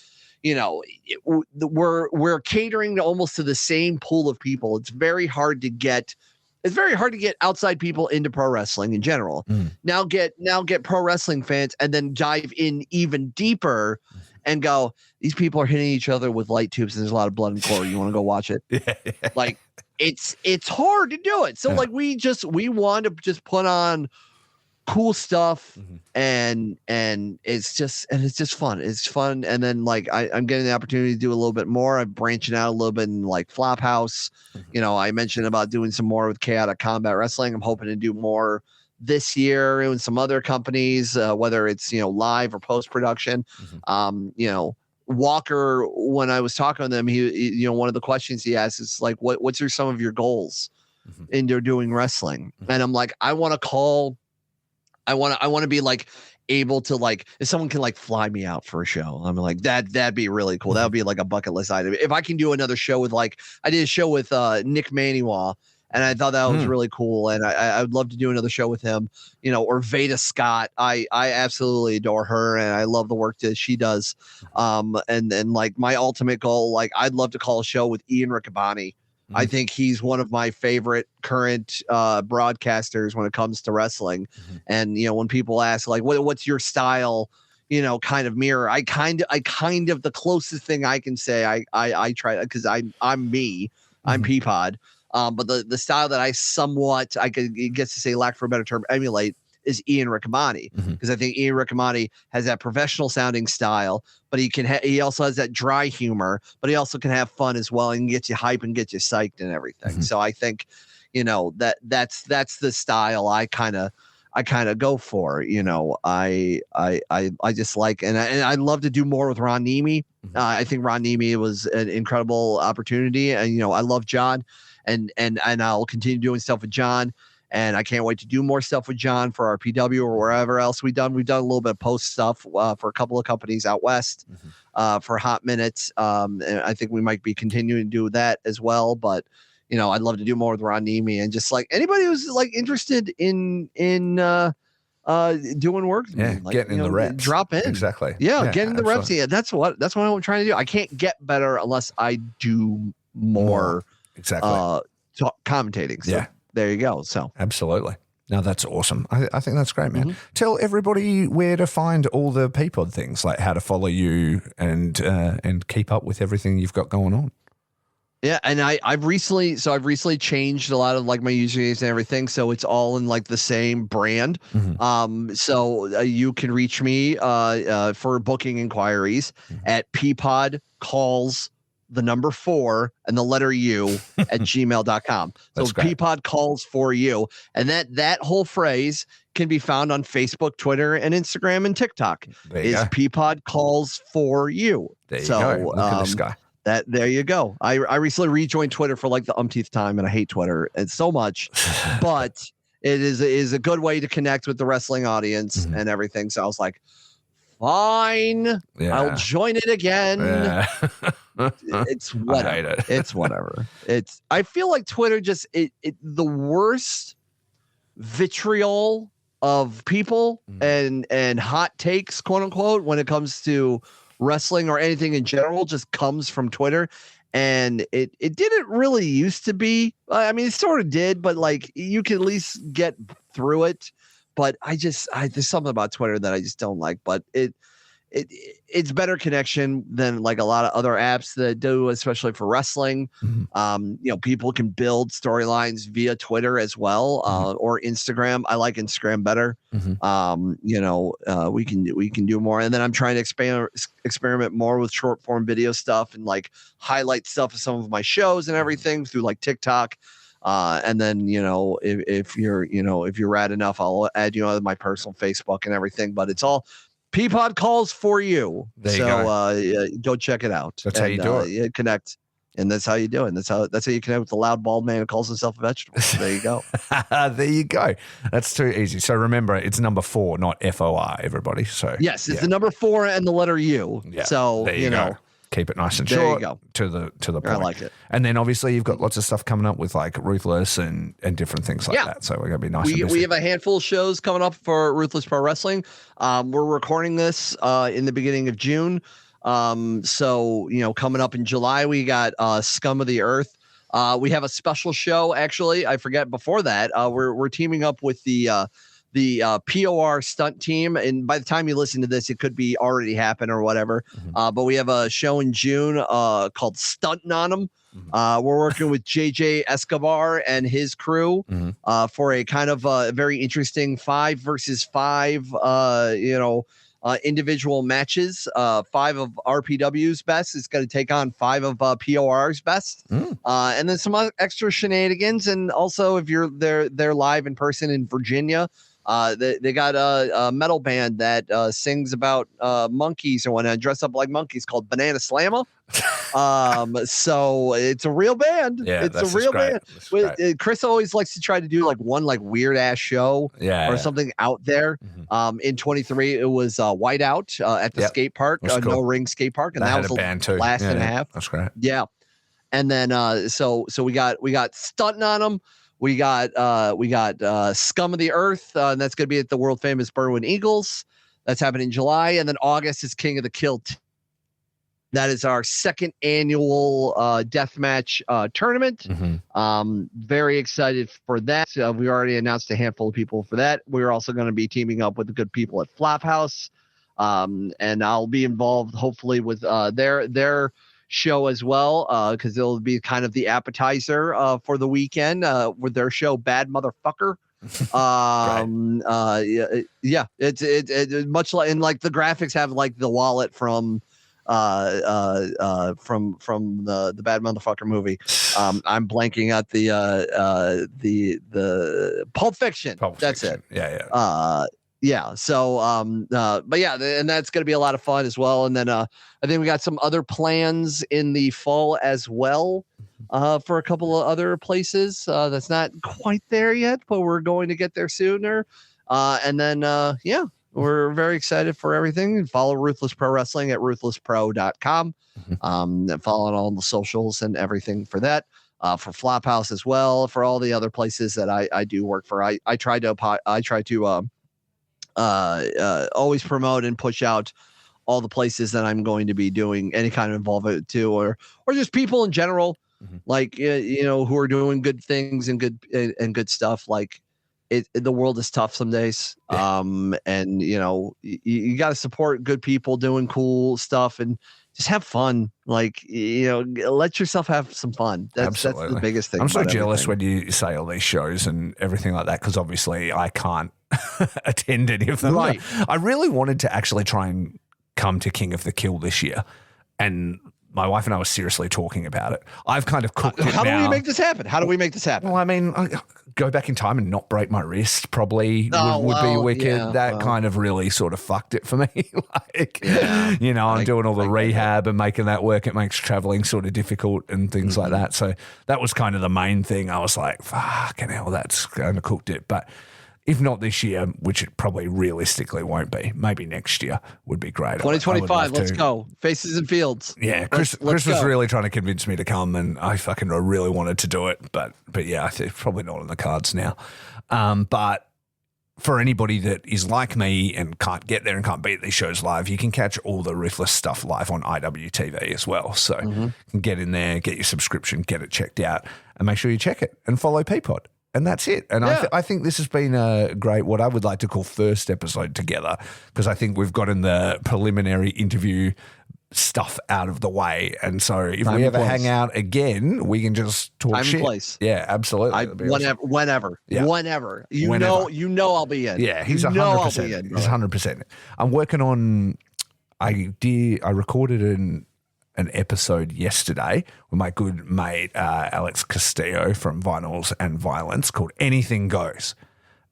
we're catering to almost to the same pool of people. It's very hard to get outside people into pro wrestling in general. Now get pro wrestling fans and then dive in even deeper and go, these people are hitting each other with light tubes and there's a lot of blood and gore. You want to go watch it? Like, it's hard to do it. So like we want to just put on cool stuff and it's just fun. It's fun. And then like I'm getting the opportunity to do a little bit more. I'm branching out a little bit in like Flophouse. I mentioned about doing some more with Chaotic Combat Wrestling. I'm hoping to do more this year and some other companies, whether it's, live or post-production. Walker, when I was talking to them, he one of the questions he asked is like, what's some of your goals into doing wrestling? And I'm like, I want to be like able to, like, if someone can like fly me out for a show, I'm like, that'd be really cool. That would be like a bucket list item. If I can do another show with, like, I did a show with Nick Maniwa, and I thought that was really cool. And I would love to do another show with him, or Veda Scott. I absolutely adore her, and I love the work that she does. And like my ultimate goal, like I'd love to call a show with Ian Riccaboni. I think he's one of my favorite current broadcasters when it comes to wrestling. And, when people ask like, what's your style, kind of mirror, I kind of the closest thing I can say, I try, because I'm me, I'm Peapod. But the style that I somewhat, I guess to say, lack for a better term, emulate is Ian Riccaboni, because I think Ian Riccaboni has that professional sounding style, but he also has that dry humor, but he also can have fun as well and get you hype and get you psyched and everything. So I think, that's the style I kind of go for. I just like, and I'd love to do more with Ron Nemi. I think Ron Nemi was an incredible opportunity, and I love John, and I'll continue doing stuff with John. And I can't wait to do more stuff with John for our PW or wherever else we've done. We've done a little bit of post stuff for a couple of companies out west for hot minutes. And I think we might be continuing to do that as well. But, I'd love to do more with Ron Nemi, and just like anybody who's like interested in doing work. Like, getting in the reps. Drop in. Exactly. Yeah, getting the reps. Yeah, that's what I'm trying to do. I can't get better unless I do more. Exactly. Commentating. So. Yeah. There you go. So absolutely. No, that's awesome. I think that's great, man. Tell everybody where to find all the Peapod things, like how to follow you and keep up with everything you've got going on. Yeah, and I've recently changed a lot of like my usernames and everything, so it's all in like the same brand. So you can reach me for booking inquiries at Peapod calls the number 4 and the letter U at gmail.com. So Peapod calls for you. And that whole phrase can be found on Facebook, Twitter, and Instagram and TikTok. Is Peapod calls for you. There you go. Look at this guy. There you go. I recently rejoined Twitter for like the umpteenth time, and I hate Twitter and so much, but it is a good way to connect with the wrestling audience and everything. So I was like, fine, I'll join it again. It's whatever. I hate it. It's whatever. I feel like Twitter just the worst vitriol of people and hot takes, quote unquote, when it comes to wrestling or anything in general, just comes from Twitter. And it didn't really used to be. I mean, it sort of did, but like you can at least get through it. But there's something about Twitter that I just don't like. But it's better connection than like a lot of other apps that do, especially for wrestling. People can build storylines via Twitter as well, or Instagram. I like Instagram better. We can do more. And then I'm trying to experiment more with short form video stuff and like highlight stuff of some of my shows and everything through like TikTok. And then, if you're rad enough, I'll add you on my personal Facebook and everything, but it's all Peapod calls for you. There you go. Go check it out. That's how you do it. Connect. And that's how you do it. And that's how you connect with the loud bald man who calls himself a vegetable. There you go. There you go. That's too easy. So remember, it's number 4, not FOR, everybody. So yes, it's the number 4 and the letter U. Yeah. So there you go. Keep it nice and there short. You go. To the point. I like it. And then obviously you've got lots of stuff coming up with like Ruthless and different things like that. So we're gonna be nice. We have a handful of shows coming up for Ruthless Pro Wrestling. We're recording this in the beginning of June. So coming up in July we got Scum of the Earth. We have a special show actually. I forget before that. We're teaming up with the POR stunt team, and by the time you listen to this, it could be already happened or whatever. But we have a show in June called Stuntin' on 'em. We're working with JJ Escobar and his crew for a kind of very interesting 5 versus 5 individual matches. 5 of RPW's best is going to take on 5 of POR's best, and then some extra shenanigans. And also, if you're there live in person in Virginia, They got a metal band that sings about monkeys and whatnot, dress up like monkeys, called Banana Slamma. So it's a real band. Yeah, it's a real band. Chris always likes to try to do like one like weird ass show or something out there. In 23, it was Whiteout at the skate park, cool. No Ring Skate Park, and that was a band too. Last and a half. That's great. Yeah, and then so we got Stunting on them. We got Scum of the Earth, and that's going to be at the world famous Berwyn Eagles. That's happening in July, and then August is King of the Kill. That is our second annual deathmatch tournament. Very excited for that. We already announced a handful of people for that. We're also going to be teaming up with the good people at Flophouse, and I'll be involved hopefully with their show as well, because it'll be kind of the appetizer for the weekend with their show Bad Motherfucker. Yeah, it's much like, and like the graphics have like the wallet from the Bad Motherfucker movie. I'm blanking at the Pulp Fiction. That's it. Yeah. So, but yeah, and that's going to be a lot of fun as well. And then I think we got some other plans in the fall as well for a couple of other places. That's not quite there yet, but we're going to get there sooner. And then, yeah, we're very excited for everything. Follow Ruthless Pro Wrestling at ruthlesspro.com. And follow all the socials and everything for that. For Flophouse as well, for all the other places that I do work for. I try to always promote and push out all the places that I'm going to be doing any kind of involvement to, or just people in general, like who are doing good things and good stuff. Like the world is tough some days, and you got to support good people doing cool stuff and just have fun. Like let yourself have some fun. That's the biggest thing. I'm so jealous when you say all these shows and everything like that, because obviously I can't attend any of them. Right. I really wanted to actually try and come to King of the Kill this year, and my wife and I were seriously talking about it. I've kind of cooked it now. How do we make this happen? Well, I mean, go back in time and not break my wrist probably would be wicked. Yeah, kind of really sort of fucked it for me. I'm doing all the rehab and making that work. It makes traveling sort of difficult and things like that. So that was kind of the main thing. I was like, fucking hell, that's kind of cooked it. But if not this year, which it probably realistically won't be, maybe next year would be great. 2025, let's go. Faces and Fields. Yeah, Chris was really trying to convince me to come, and I fucking really wanted to do it. But yeah, I think it's probably not on the cards now. But for anybody that is like me and can't get there and can't be at these shows live, you can catch all the Ruthless stuff live on IWTV as well. So you can get in there, get your subscription, get it checked out, and make sure you check it and follow Peapod. And that's it. And I think this has been a great, what I would like to call first episode together, because I think we've gotten the preliminary interview stuff out of the way. And so if we ever hang out again, we can just talk shit. Place. Yeah, absolutely. Whenever. Yeah. Whenever. You know I'll be in. Yeah, he's 100%. He's 100%. I'm working on, I recorded an episode yesterday with my good mate Alex Castillo from Vinyls and Violence called Anything Goes.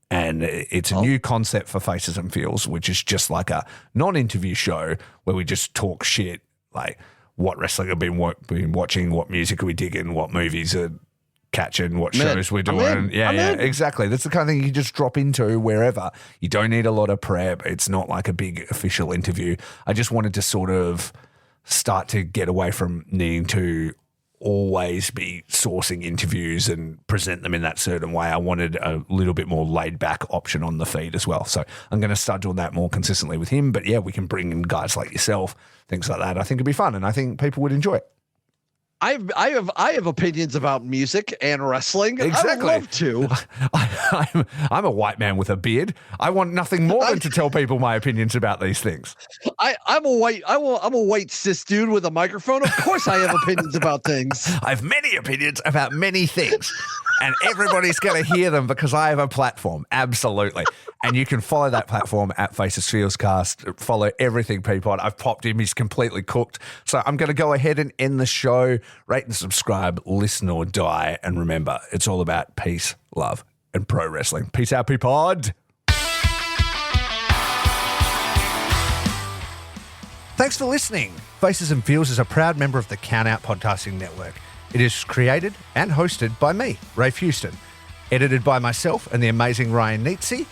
And it's a new concept for Faces and Feels, which is just like a non-interview show where we just talk shit, like what wrestling I've been watching, what music are we digging, what movies are catching, what shows we're doing. Yeah, exactly. That's the kind of thing you just drop into wherever. You don't need a lot of prep. It's not like a big official interview. I just wanted to sort of start to get away from needing to always be sourcing interviews and present them in that certain way. I wanted a little bit more laid back option on the feed as well. So I'm going to start doing that more consistently with him. But yeah, we can bring in guys like yourself, things like that. I think it'd be fun, and I think people would enjoy it. I have opinions about music and wrestling. Exactly. I would love to. I'm a white man with a beard. I want nothing more than to tell people my opinions about these things. I'm a white cis dude with a microphone. Of course, I have opinions about things. I have many opinions about many things, and everybody's going to hear them because I have a platform. Absolutely. And you can follow that platform at Faces Feels Cast. Follow everything Peapod. I've popped him. He's completely cooked. So I'm going to go ahead and end the show. Rate and subscribe, listen or die. And remember, it's all about peace, love, and pro wrestling. Peace out, Peapod. Thanks for listening. Faces and Feels is a proud member of the Count Out Podcasting Network. It is created and hosted by me, Rafe Houston, edited by myself and the amazing Ryan Neatsy,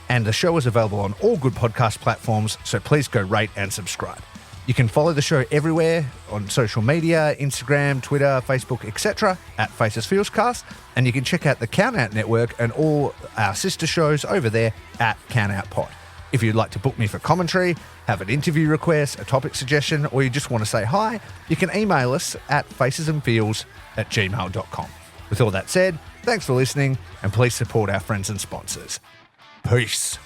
and the show is available on all good podcast platforms, so please go rate and subscribe. You can follow the show everywhere on social media, Instagram, Twitter, Facebook, etc. at Faces Feels Cast, and you can check out the Count Out Network and all our sister shows over there at Count Out Pod. If you'd like to book me for commentary, have an interview request, a topic suggestion, or you just want to say hi, you can email us at facesandfeels@gmail.com. With all that said, thanks for listening, and please support our friends and sponsors. Peace.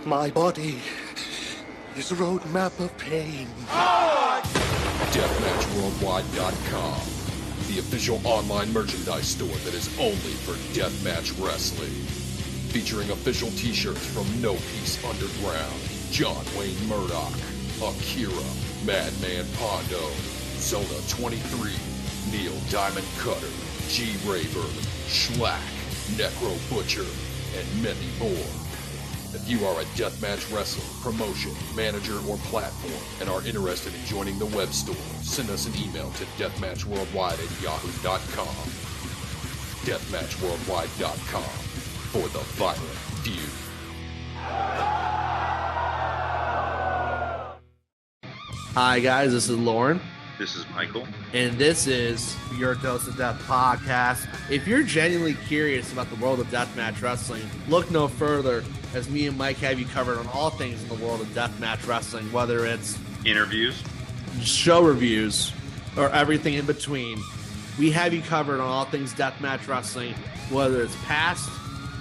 My body is a roadmap of pain. DeathmatchWorldwide.com, the official online merchandise store that is only for deathmatch wrestling. Featuring official t-shirts from No Peace Underground, John Wayne Murdoch, Akira, Madman Pondo, Zona 23, Neil Diamond Cutter, G. Rayburn, Schlack, Necro Butcher, and many more. If you are a deathmatch wrestling, promotion, manager, or platform and are interested in joining the web store, send us an email to deathmatchworldwide@yahoo.com. Deathmatchworldwide.com for the violent feud. Hi guys, this is Lauren. This is Michael. And this is Your Dose of Death podcast. If you're genuinely curious about the world of deathmatch wrestling, look no further, as me and Mike have you covered on all things in the world of deathmatch wrestling, whether it's Interviews, show reviews, or everything in between. We have you covered on all things deathmatch wrestling, whether it's past,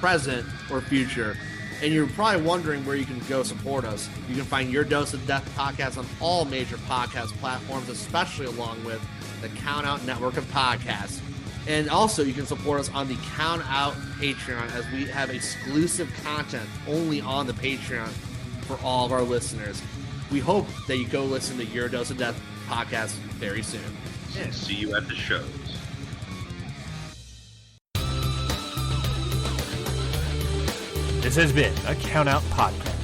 present, or future. And you're probably wondering where you can go support us. You can find Your Dose of Death podcast on all major podcast platforms, especially along with the Count Out network of podcasts. And also, you can support us on the Count Out Patreon, as we have exclusive content only on the Patreon for all of our listeners. We hope that you go listen to Your Dose of Death podcast very soon. and see you at the shows. This has been a Count Out Podcast.